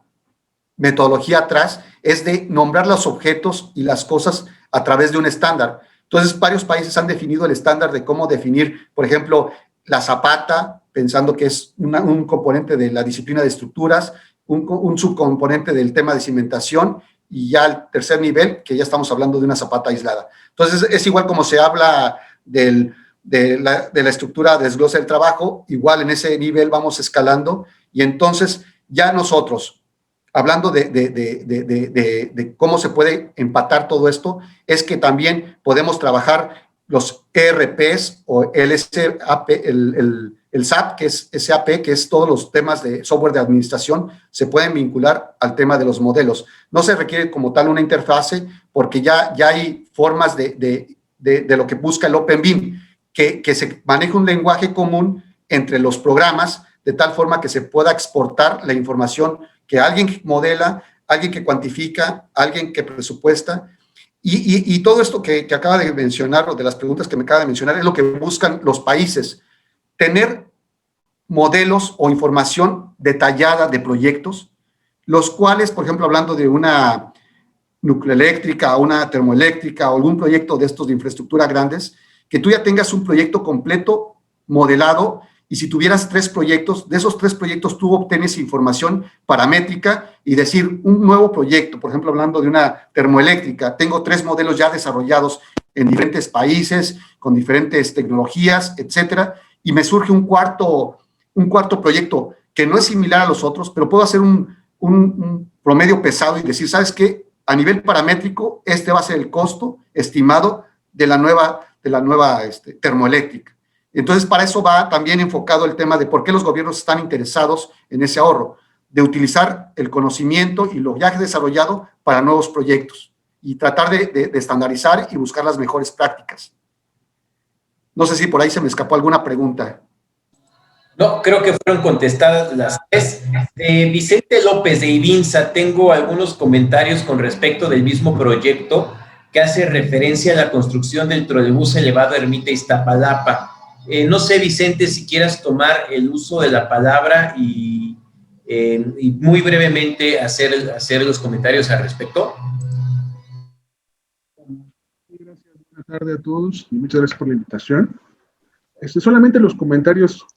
metodología atrás, es de nombrar los objetos y las cosas a través de un estándar. Entonces, varios países han definido el estándar de cómo definir, por ejemplo, la zapata, pensando que es un componente de la disciplina de estructuras, un subcomponente del tema de cimentación, y ya al tercer nivel, que ya estamos hablando de una zapata aislada. Entonces, es igual como se habla de la estructura de desglose del trabajo, igual en ese nivel vamos escalando, y entonces ya nosotros, hablando de cómo se puede empatar todo esto, es que también podemos trabajar los ERPs o el SAP, el SAP, que es SAP, que es todos los temas de software de administración, se pueden vincular al tema de los modelos. No se requiere como tal una interfase, porque ya hay formas de lo que busca el OpenBIM, que se maneje un lenguaje común entre los programas, de tal forma que se pueda exportar la información que alguien modela, alguien que cuantifica, alguien que presupuesta. Y todo esto que acaba de mencionar, o de las preguntas que me acaba de mencionar, es lo que buscan los países. Tener modelos o información detallada de proyectos, los cuales, por ejemplo, hablando de una nucleoeléctrica, una termoeléctrica o algún proyecto de estos de infraestructura grandes, que tú ya tengas un proyecto completo, modelado, y si tuvieras 3 proyectos, de esos 3 proyectos tú obtienes información paramétrica y decir, un nuevo proyecto, por ejemplo, hablando de una termoeléctrica, tengo 3 modelos ya desarrollados en diferentes países, con diferentes tecnologías, etcétera, y me surge un cuarto proyecto que no es similar a los otros, pero puedo hacer un promedio pesado y decir, ¿sabes qué? A nivel paramétrico, este va a ser el costo estimado de la nueva termoeléctrica. Entonces, para eso va también enfocado el tema de por qué los gobiernos están interesados en ese ahorro, de utilizar el conocimiento y lo ya desarrollado para nuevos proyectos y tratar de estandarizar y buscar las mejores prácticas. No sé si por ahí se me escapó alguna pregunta. No, creo que fueron contestadas las 3. Vicente López de Ibinza, tengo algunos comentarios con respecto del mismo proyecto. que hace referencia a la construcción del trolebús elevado Ermita Iztapalapa. No sé, Vicente, si quieras tomar el uso de la palabra y muy brevemente hacer los comentarios al respecto. Gracias, buenas tardes a todos y muchas gracias por la invitación. Solamente los comentarios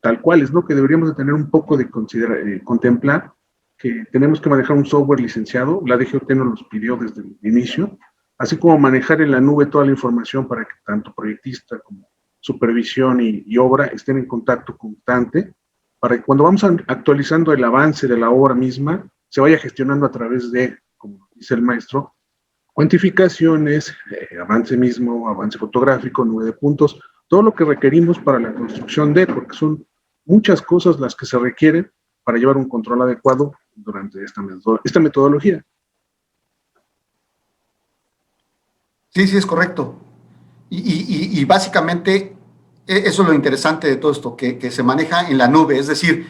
tal cuales, ¿no? Que deberíamos de tener un poco de contemplar que tenemos que manejar un software licenciado, la DGOT nos los pidió desde el inicio, así como manejar en la nube toda la información para que tanto proyectista como supervisión y obra estén en contacto constante, para que cuando vamos actualizando el avance de la obra misma, se vaya gestionando a través de, como dice el maestro, cuantificaciones, avance mismo, avance fotográfico, nube de puntos, todo lo que requerimos para la construcción porque son muchas cosas las que se requieren para llevar un control adecuado durante esta metodología. Sí, es correcto. Y básicamente eso es lo interesante de todo esto, que se maneja en la nube, es decir,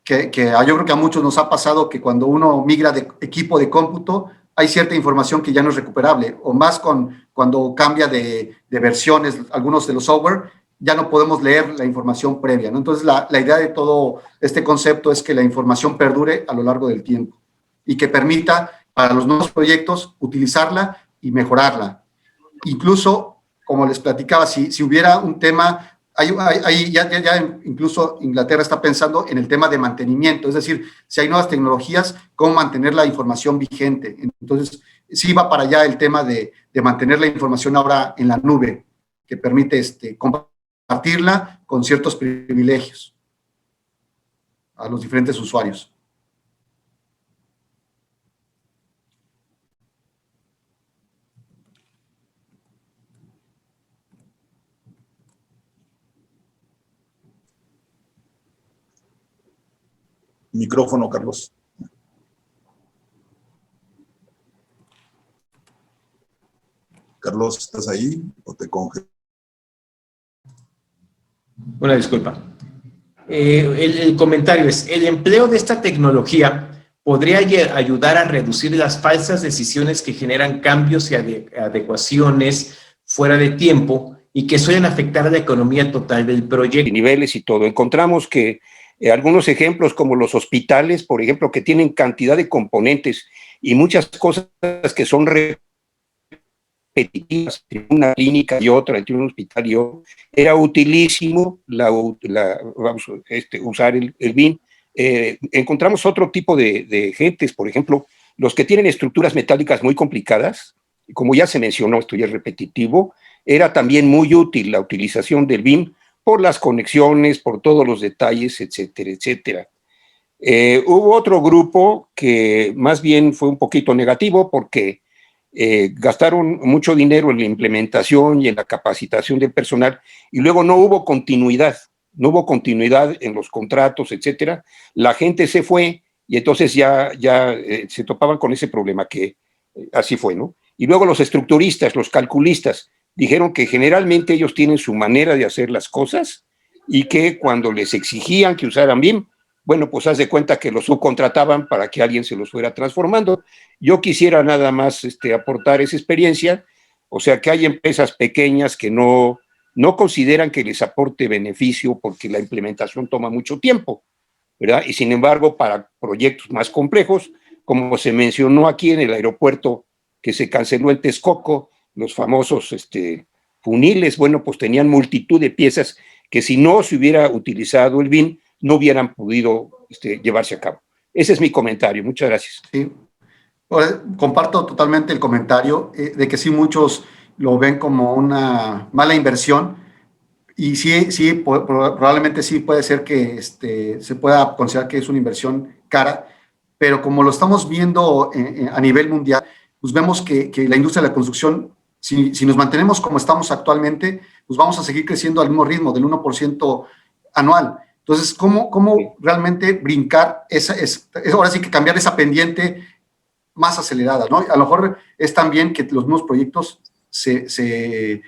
que yo creo que a muchos nos ha pasado que cuando uno migra de equipo de cómputo, hay cierta información que ya no es recuperable, o más cuando cambia de versiones algunos de los software, ya no podemos leer la información previa, ¿no? Entonces, la idea de todo este concepto es que la información perdure a lo largo del tiempo y que permita para los nuevos proyectos utilizarla y mejorarla. Incluso, como les platicaba, si hubiera un tema, ya incluso Inglaterra está pensando en el tema de mantenimiento, es decir, si hay nuevas tecnologías, cómo mantener la información vigente. Entonces, sí va para allá el tema de mantener la información ahora en la nube, que permite compartirla con ciertos privilegios a los diferentes usuarios. Micrófono, Carlos. Carlos, ¿estás ahí o te congelas? Una disculpa. El comentario es, el empleo de esta tecnología podría ayudar a reducir las falsas decisiones que generan cambios y adecuaciones fuera de tiempo y que suelen afectar a la economía total del proyecto. Niveles y todo. Encontramos que algunos ejemplos como los hospitales, por ejemplo, que tienen cantidad de componentes y muchas cosas que son repetitivas entre una clínica y otra, entre un hospital y otro, era utilísimo usar el BIM. Encontramos otro tipo de gentes, por ejemplo, los que tienen estructuras metálicas muy complicadas, como ya se mencionó, esto ya es repetitivo, era también muy útil la utilización del BIM por las conexiones, por todos los detalles, etcétera, etcétera. Hubo otro grupo que más bien fue un poquito negativo porque gastaron mucho dinero en la implementación y en la capacitación del personal y luego no hubo continuidad en los contratos, etcétera. La gente se fue y entonces ya se topaban con ese problema que así fue, ¿no? Y luego los estructuristas, los calculistas, dijeron que generalmente ellos tienen su manera de hacer las cosas y que cuando les exigían que usaran BIM, bueno, pues haz de cuenta que los subcontrataban para que alguien se los fuera transformando. Yo quisiera nada más aportar esa experiencia, o sea que hay empresas pequeñas que no consideran que les aporte beneficio porque la implementación toma mucho tiempo, ¿verdad? Y sin embargo, para proyectos más complejos, como se mencionó aquí en el aeropuerto que se canceló en Texcoco, los famosos funiles, bueno, pues tenían multitud de piezas que si no se hubiera utilizado el BIM, no hubieran podido llevarse a cabo. Ese es mi comentario. Muchas gracias. Sí. Comparto totalmente el comentario de que sí muchos lo ven como una mala inversión y sí, probablemente sí puede ser que se pueda considerar que es una inversión cara, pero como lo estamos viendo a nivel mundial, pues vemos que la industria de la construcción, si nos mantenemos como estamos actualmente, pues vamos a seguir creciendo al mismo ritmo del 1% anual. Entonces, ¿cómo realmente brincar ahora sí que cambiar esa pendiente más acelerada, ¿no? A lo mejor es también que los nuevos proyectos se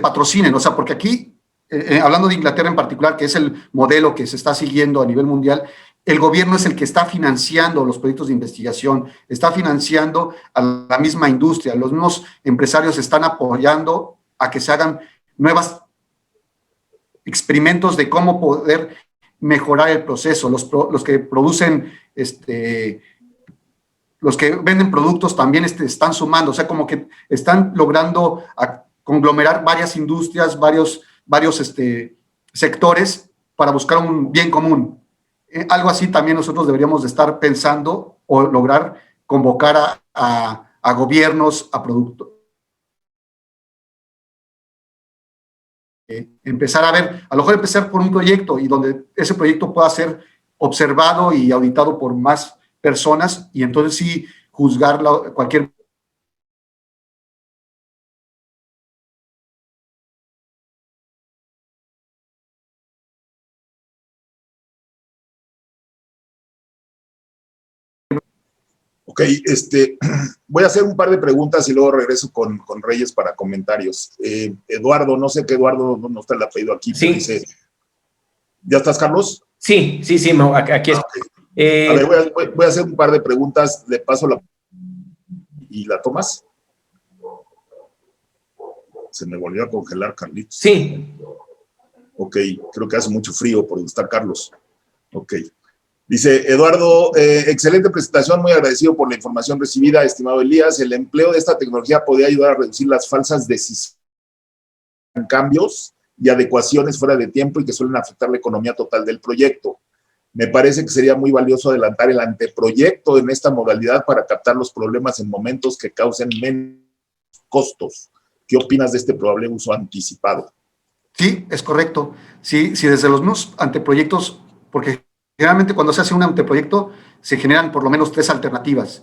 patrocinen, o sea, porque aquí, hablando de Inglaterra en particular, que es el modelo que se está siguiendo a nivel mundial, el gobierno es el que está financiando los proyectos de investigación, está financiando a la misma industria, los mismos empresarios están apoyando a que se hagan nuevos experimentos de cómo poder mejorar el proceso. Los que producen, los que venden productos también están sumando, o sea, como que están logrando conglomerar varias industrias, varios sectores para buscar un bien común. Algo así también nosotros deberíamos de estar pensando o lograr convocar a gobiernos, a productos. Empezar a ver, a lo mejor empezar por un proyecto y donde ese proyecto pueda ser observado y auditado por más personas y entonces sí juzgar cualquier. Ok, voy a hacer un par de preguntas y luego regreso con Reyes para comentarios. Eduardo, no sé qué Eduardo, no está el apellido aquí, Sí. pero dice, ¿ya estás, Carlos? Sí, aquí es. A ver, voy a hacer un par de preguntas, le paso ¿y la tomas? Se me volvió a congelar, Carlitos. Sí. Ok, creo que hace mucho frío por donde está Carlos. Ok. Dice Eduardo, excelente presentación, muy agradecido por la información recibida, estimado Elías. El empleo de esta tecnología podría ayudar a reducir las falsas decisiones, cambios y adecuaciones fuera de tiempo y que suelen afectar la economía total del proyecto. Me parece que sería muy valioso adelantar el anteproyecto en esta modalidad para captar los problemas en momentos que causen menos costos. ¿Qué opinas de este probable uso anticipado? Sí, es correcto. Sí, desde los mismos anteproyectos, porque generalmente cuando se hace un anteproyecto se generan por lo menos 3 alternativas.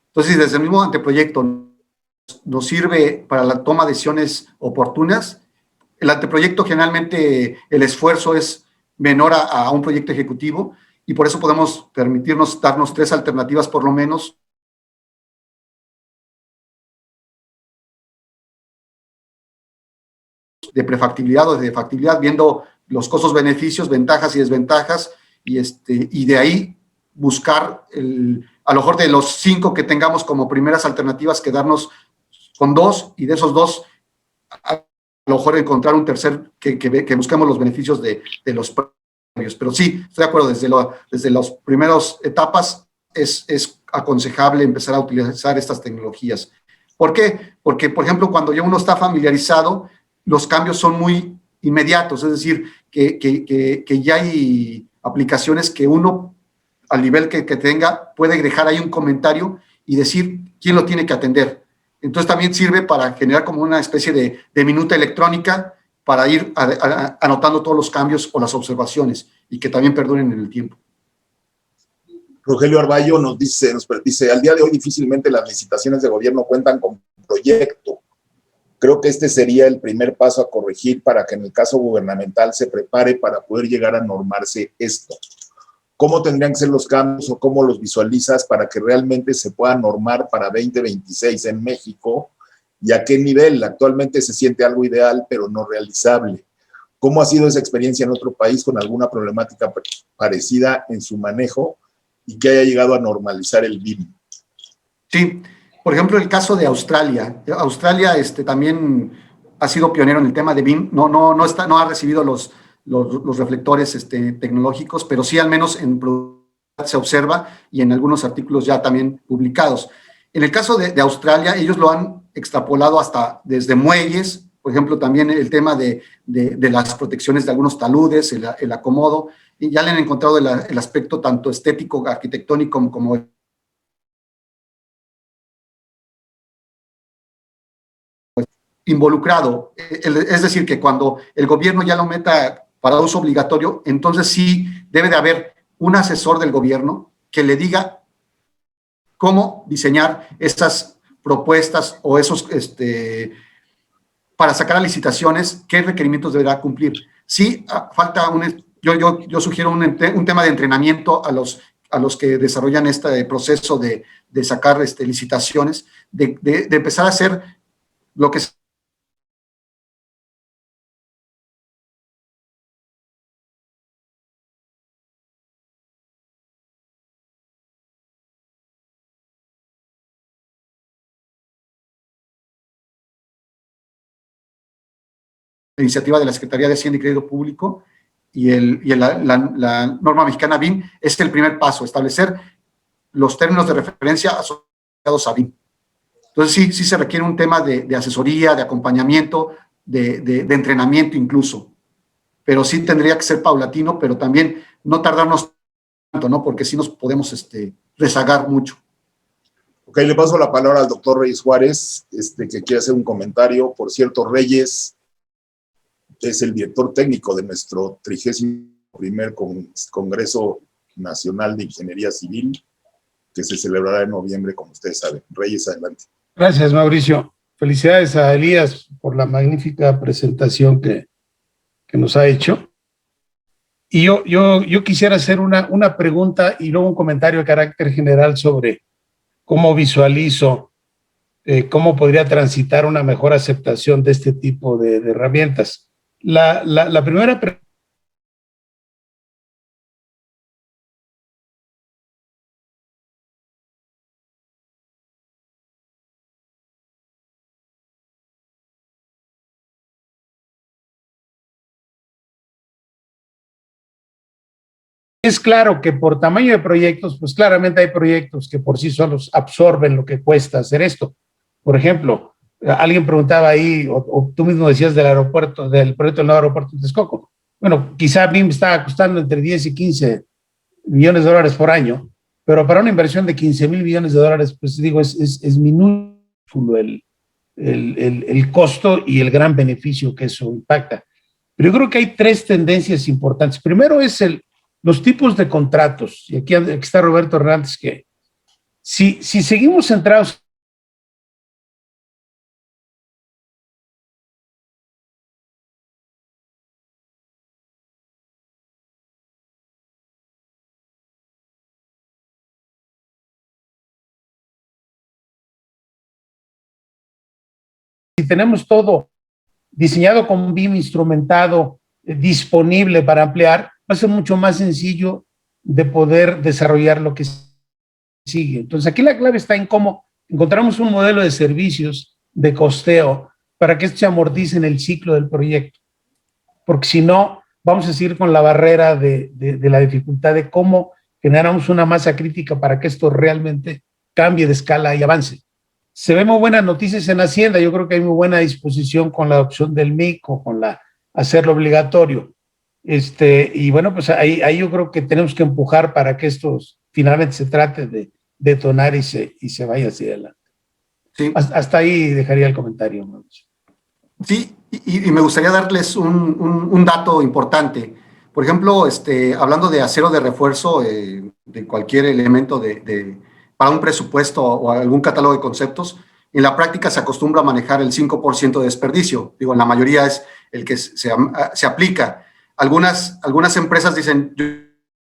Entonces, si desde el mismo anteproyecto nos sirve para la toma de decisiones oportunas, el anteproyecto generalmente el esfuerzo es menor a un proyecto ejecutivo y por eso podemos permitirnos darnos 3 alternativas por lo menos. De prefactibilidad o de factibilidad, viendo los costos, beneficios, ventajas y desventajas, y de ahí buscar, a lo mejor de los 5 que tengamos como primeras alternativas, quedarnos con 2 y de esos 2, a lo mejor encontrar un tercer que busquemos los beneficios de los previos. Pero sí, estoy de acuerdo, desde las primeras etapas es aconsejable empezar a utilizar estas tecnologías. ¿Por qué? Porque, por ejemplo, cuando ya uno está familiarizado, los cambios son muy inmediatos, es decir, que ya hay aplicaciones que uno, al nivel que tenga, puede dejar ahí un comentario y decir quién lo tiene que atender. Entonces también sirve para generar como una especie de minuta electrónica para ir anotando todos los cambios o las observaciones y que también perduren en el tiempo. Rogelio Arballo nos dice, al día de hoy difícilmente las licitaciones de gobierno cuentan con proyecto. Creo que este sería el primer paso a corregir para que en el caso gubernamental se prepare para poder llegar a normarse esto. ¿Cómo tendrían que ser los cambios o cómo los visualizas para que realmente se pueda normar para 2026 en México? ¿Y a qué nivel? Actualmente se siente algo ideal, pero no realizable. ¿Cómo ha sido esa experiencia en otro país con alguna problemática parecida en su manejo y que haya llegado a normalizar el BIM? Sí, por ejemplo, el caso de Australia. Australia también ha sido pionero en el tema de BIM. No ha recibido los reflectores tecnológicos, pero sí al menos en se observa y en algunos artículos ya también publicados. En el caso de Australia, ellos lo han extrapolado hasta desde muelles, por ejemplo, también el tema de las protecciones de algunos taludes, el acomodo, y ya le han encontrado el aspecto tanto estético, arquitectónico como involucrado. Es decir, que cuando el gobierno ya lo meta para uso obligatorio, entonces sí debe de haber un asesor del gobierno que le diga cómo diseñar esas propuestas o esos, para sacar a licitaciones, qué requerimientos deberá cumplir. Sí, falta yo sugiero un tema de entrenamiento a los que desarrollan este proceso de sacar licitaciones, de empezar a hacer lo que iniciativa de la Secretaría de Hacienda y Crédito Público y la norma mexicana BIM, es el primer paso, establecer los términos de referencia asociados a BIM. Entonces sí se requiere un tema de asesoría, de acompañamiento, de entrenamiento incluso, pero sí tendría que ser paulatino, pero también no tardarnos tanto, ¿no? Porque sí nos podemos rezagar mucho. Ok, le paso la palabra al doctor Reyes Juárez, que quiere hacer un comentario. Por cierto, Reyes es el director técnico de nuestro 31º Congreso Nacional de Ingeniería Civil, que se celebrará en noviembre, como ustedes saben. Reyes, adelante. Gracias, Mauricio. Felicidades a Elías por la magnífica presentación que nos ha hecho. Y yo quisiera hacer una pregunta y luego un comentario de carácter general sobre cómo visualizo, cómo podría transitar una mejor aceptación de este tipo de herramientas. La primera pregunta es claro que por tamaño de proyectos, pues claramente hay proyectos que por sí solos absorben lo que cuesta hacer esto. Por ejemplo, alguien preguntaba ahí, o tú mismo decías del aeropuerto, del proyecto del nuevo aeropuerto de Texcoco. Bueno, quizá BIM está costando entre 10 y 15 millones de dólares por año, pero para una inversión de 15 mil millones de dólares, pues digo, es minúsculo el costo y el gran beneficio que eso impacta. Pero yo creo que hay tres tendencias importantes. Primero es los tipos de contratos, y aquí está Roberto Hernández, que si seguimos centrados si tenemos todo diseñado con BIM, instrumentado, disponible para ampliar, va a ser mucho más sencillo de poder desarrollar lo que sigue. Entonces, aquí la clave está en cómo encontramos un modelo de servicios de costeo para que esto se amortice en el ciclo del proyecto. Porque si no, vamos a seguir con la barrera de la dificultad de cómo generamos una masa crítica para que esto realmente cambie de escala y avance. Se ven muy buenas noticias en Hacienda. Yo creo que hay muy buena disposición con la adopción del MIC o con hacerlo obligatorio. Y bueno, pues ahí yo creo que tenemos que empujar para que esto finalmente se trate de detonar y se vaya hacia adelante. Sí. Hasta ahí dejaría el comentario, Mauricio. Sí, y me gustaría darles un dato importante. Por ejemplo, hablando de acero de refuerzo, de cualquier elemento para un presupuesto o algún catálogo de conceptos, en la práctica se acostumbra a manejar el 5% de desperdicio. Digo, en la mayoría es el que se aplica. Algunas empresas dicen, yo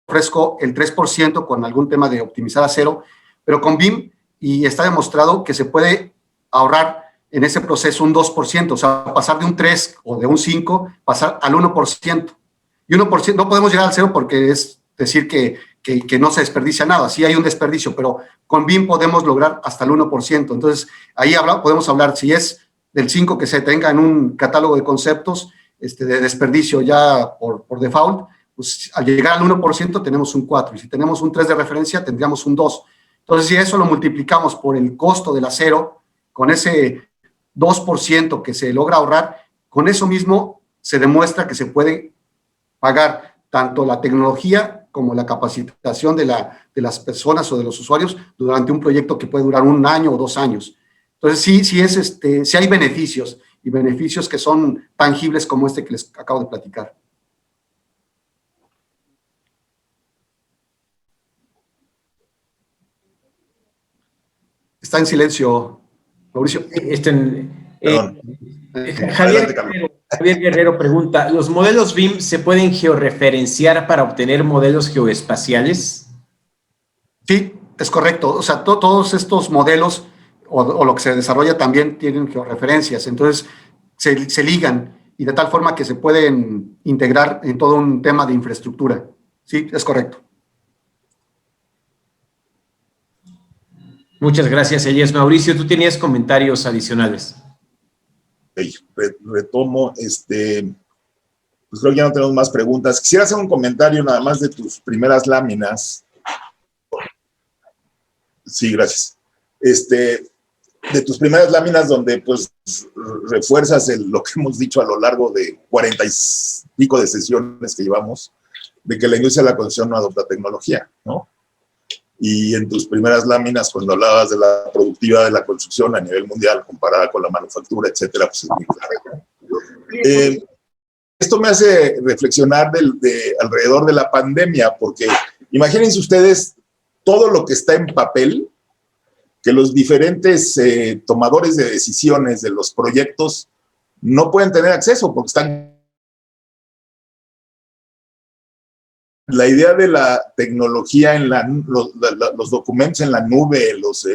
ofrezco el 3% con algún tema de optimizar acero, pero con BIM, y está demostrado que se puede ahorrar en ese proceso un 2%, o sea, pasar de un 3 o de un 5, pasar al 1%. Y 1%, no podemos llegar al 0 porque es decir que no se desperdicia nada, sí hay un desperdicio, pero con BIM podemos lograr hasta el 1%. Entonces, ahí podemos hablar, si es del 5 que se tenga en un catálogo de conceptos de desperdicio ya por default, pues al llegar al 1% tenemos un 4, y si tenemos un 3 de referencia tendríamos un 2. Entonces, si eso lo multiplicamos por el costo del acero, con ese 2% que se logra ahorrar, con eso mismo se demuestra que se puede pagar tanto la tecnología como la capacitación de las personas o de los usuarios durante un proyecto que puede durar 1 año o 2 años. Entonces, sí hay beneficios, y beneficios que son tangibles como este que les acabo de platicar. Está en silencio, Mauricio. Javier Guerrero pregunta, ¿los modelos BIM se pueden georreferenciar para obtener modelos geoespaciales? Sí, es correcto. O sea, todos estos modelos o lo que se desarrolla también tienen georreferencias. Entonces, se ligan y de tal forma que se pueden integrar en todo un tema de infraestructura. Sí, es correcto. Muchas gracias, Elías. Mauricio, tú tenías comentarios adicionales. retomo, pues creo que ya no tenemos más preguntas. Quisiera hacer un comentario nada más de tus primeras láminas. Sí, gracias. De tus primeras láminas donde pues refuerzas lo que hemos dicho a lo largo de 40 y pico de sesiones que llevamos, de que la industria de la construcción no adopta tecnología, ¿no? Y en tus primeras láminas, cuando hablabas de la productividad de la construcción a nivel mundial comparada con la manufactura, etcétera, pues es muy claro. Esto me hace reflexionar alrededor de la pandemia, porque imagínense ustedes todo lo que está en papel, que los diferentes tomadores de decisiones de los proyectos no pueden tener acceso porque están... La idea de la tecnología en los documentos en la nube, los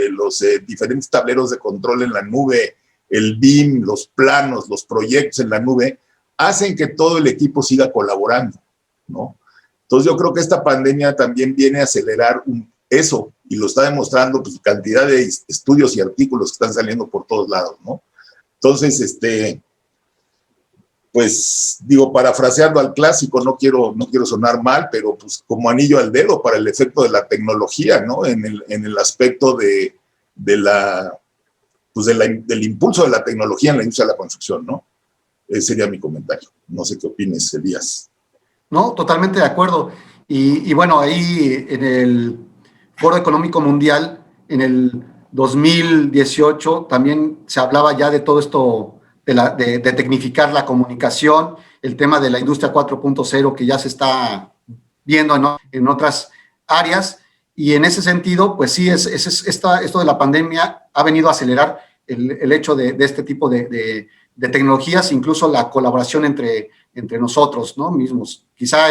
diferentes tableros de control en la nube, el BIM, los planos, los proyectos en la nube, hacen que todo el equipo siga colaborando, ¿no? Entonces yo creo que esta pandemia también viene a acelerar eso, y lo está demostrando pues cantidad de estudios y artículos que están saliendo por todos lados, ¿no? Entonces, pues digo, parafraseando al clásico, no quiero sonar mal, pero pues como anillo al dedo para el efecto de la tecnología, ¿no? En el aspecto del impulso de la tecnología en la industria de la construcción, ¿no? Ese sería mi comentario. No sé qué opines, Elías. No, totalmente de acuerdo. Y bueno, ahí en el Foro Económico Mundial, en el 2018, también se hablaba ya de todo esto, de tecnificar la comunicación, el tema de la industria 4.0 que ya se está viendo en otras áreas. Y en ese sentido, pues sí, esto de la pandemia ha venido a acelerar el hecho de este tipo de tecnologías, incluso la colaboración entre nosotros, ¿no? Mismos. Quizá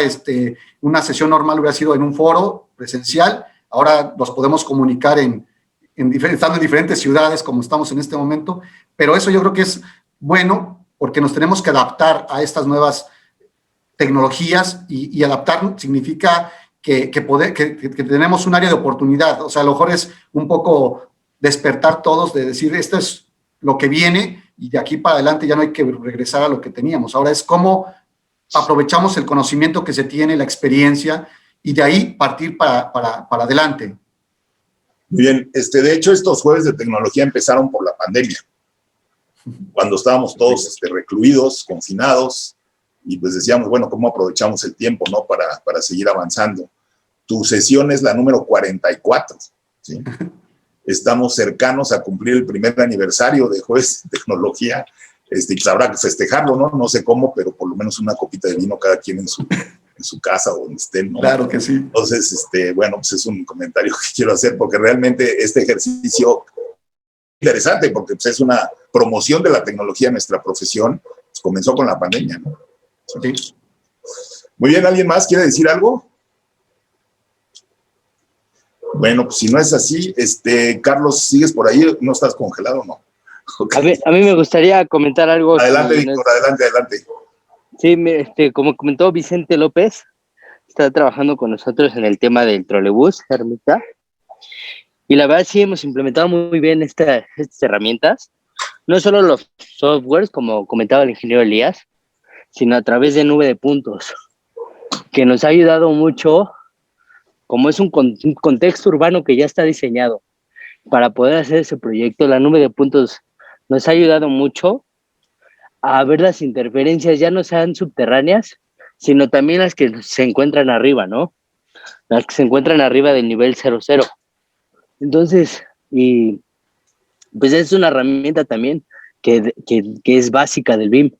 una sesión normal hubiera sido en un foro presencial, ahora nos podemos comunicar estando en diferentes ciudades como estamos en este momento, pero eso yo creo que es bueno porque nos tenemos que adaptar a estas nuevas tecnologías y adaptar significa que tenemos un área de oportunidad. O sea, a lo mejor es un poco despertar todos de decir, esto es lo que viene y de aquí para adelante ya no hay que regresar a lo que teníamos. Ahora es cómo aprovechamos el conocimiento que se tiene, la experiencia, y de ahí partir para adelante. Muy bien. De hecho, estos jueves de tecnología empezaron por la pandemia, cuando estábamos todos recluidos, confinados, y pues decíamos, bueno, ¿cómo aprovechamos el tiempo, no? Para seguir avanzando. Tu sesión es la número 44, ¿sí? Estamos cercanos a cumplir el primer aniversario de Jueves de Tecnología, pues habrá que festejarlo, ¿no? No sé cómo, pero por lo menos una copita de vino cada quien en su casa o donde estén, ¿no? Claro que sí. Entonces, bueno, pues es un comentario que quiero hacer porque realmente este ejercicio es interesante porque pues, es una promoción de la tecnología en nuestra profesión, pues comenzó con la pandemia, ¿no? Sí. Muy bien, ¿alguien más quiere decir algo? Bueno, pues si no es así, Carlos, ¿sigues por ahí? ¿No estás congelado o no? Okay. A mí me gustaría comentar algo. Adelante, Víctor, adelante. Sí, como comentó Vicente López, está trabajando con nosotros en el tema del trolebús, Ermita, y la verdad sí hemos implementado muy bien estas herramientas, no solo los softwares, como comentaba el ingeniero Elías, sino a través de nube de puntos, que nos ha ayudado mucho, como es un contexto urbano que ya está diseñado para poder hacer ese proyecto. La nube de puntos nos ha ayudado mucho a ver las interferencias, ya no sean subterráneas, sino también las que se encuentran arriba, ¿no? Las que se encuentran arriba del nivel 00. Entonces, y pues es una herramienta también que es básica del BIM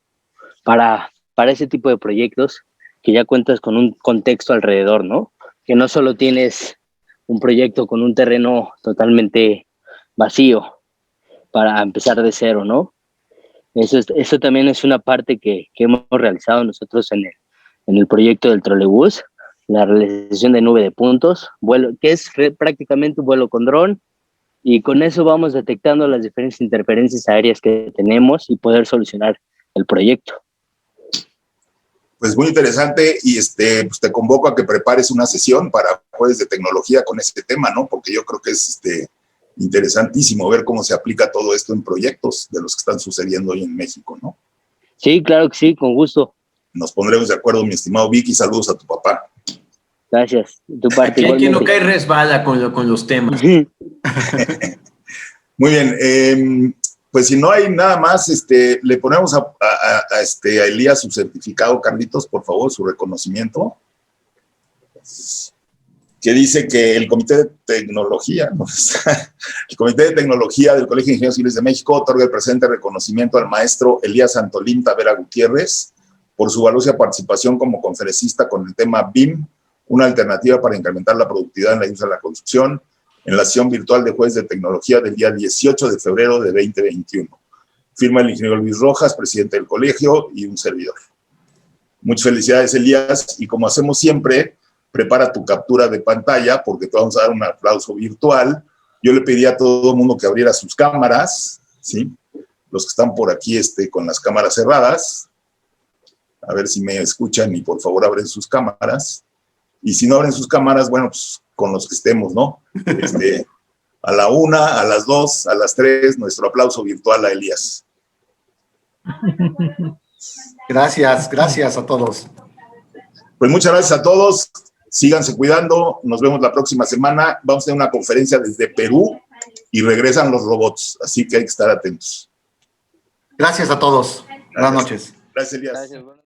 para ese tipo de proyectos, que ya cuentas con un contexto alrededor, ¿no? Que no solo tienes un proyecto con un terreno totalmente vacío para empezar de cero, ¿no? Eso también es una parte que hemos realizado nosotros en el proyecto del trolebús, la realización de nube de puntos, que es prácticamente un vuelo con dron, y con eso vamos detectando las diferentes interferencias aéreas que tenemos y poder solucionar el proyecto. Pues muy interesante, y pues te convoco a que prepares una sesión para Jueves de Tecnología con este tema, ¿no? Porque yo creo que es interesantísimo ver cómo se aplica todo esto en proyectos de los que están sucediendo hoy en México, ¿no? Sí, claro que sí, con gusto. Nos pondremos de acuerdo, mi estimado Vicky. Saludos a tu papá. Gracias. Tu parte Aquí hay quien no igualmente. cae resbala con los temas. Muy bien. Pues si no hay nada más, le ponemos a Elías su certificado, Carlitos, por favor, su reconocimiento, que dice que el Comité de Tecnología, ¿no? El Comité de Tecnología del Colegio de Ingenieros Civiles de México otorga el presente reconocimiento al maestro Elías Antolín Tavera Gutiérrez por su valiosa participación como conferencista con el tema BIM, una alternativa para incrementar la productividad en la industria de la construcción, en la sesión virtual de Jueves de Tecnología del día 18 de febrero de 2021. Firma el ingeniero Luis Rojas, presidente del colegio, y un servidor. Muchas felicidades, Elías, y como hacemos siempre, prepara tu captura de pantalla, porque te vamos a dar un aplauso virtual. Yo le pedí a todo el mundo que abriera sus cámaras, ¿sí? Los que están por aquí con las cámaras cerradas. A ver si me escuchan y por favor abren sus cámaras. Y si no abren sus cámaras, bueno, pues con los que estemos, ¿no? A la 1, a las 2, a las 3, nuestro aplauso virtual a Elías. Gracias a todos. Pues muchas gracias a todos. Síganse cuidando. Nos vemos la próxima semana. Vamos a tener una conferencia desde Perú y regresan los robots. Así que hay que estar atentos. Gracias a todos. Buenas noches. Gracias, Elías. Gracias.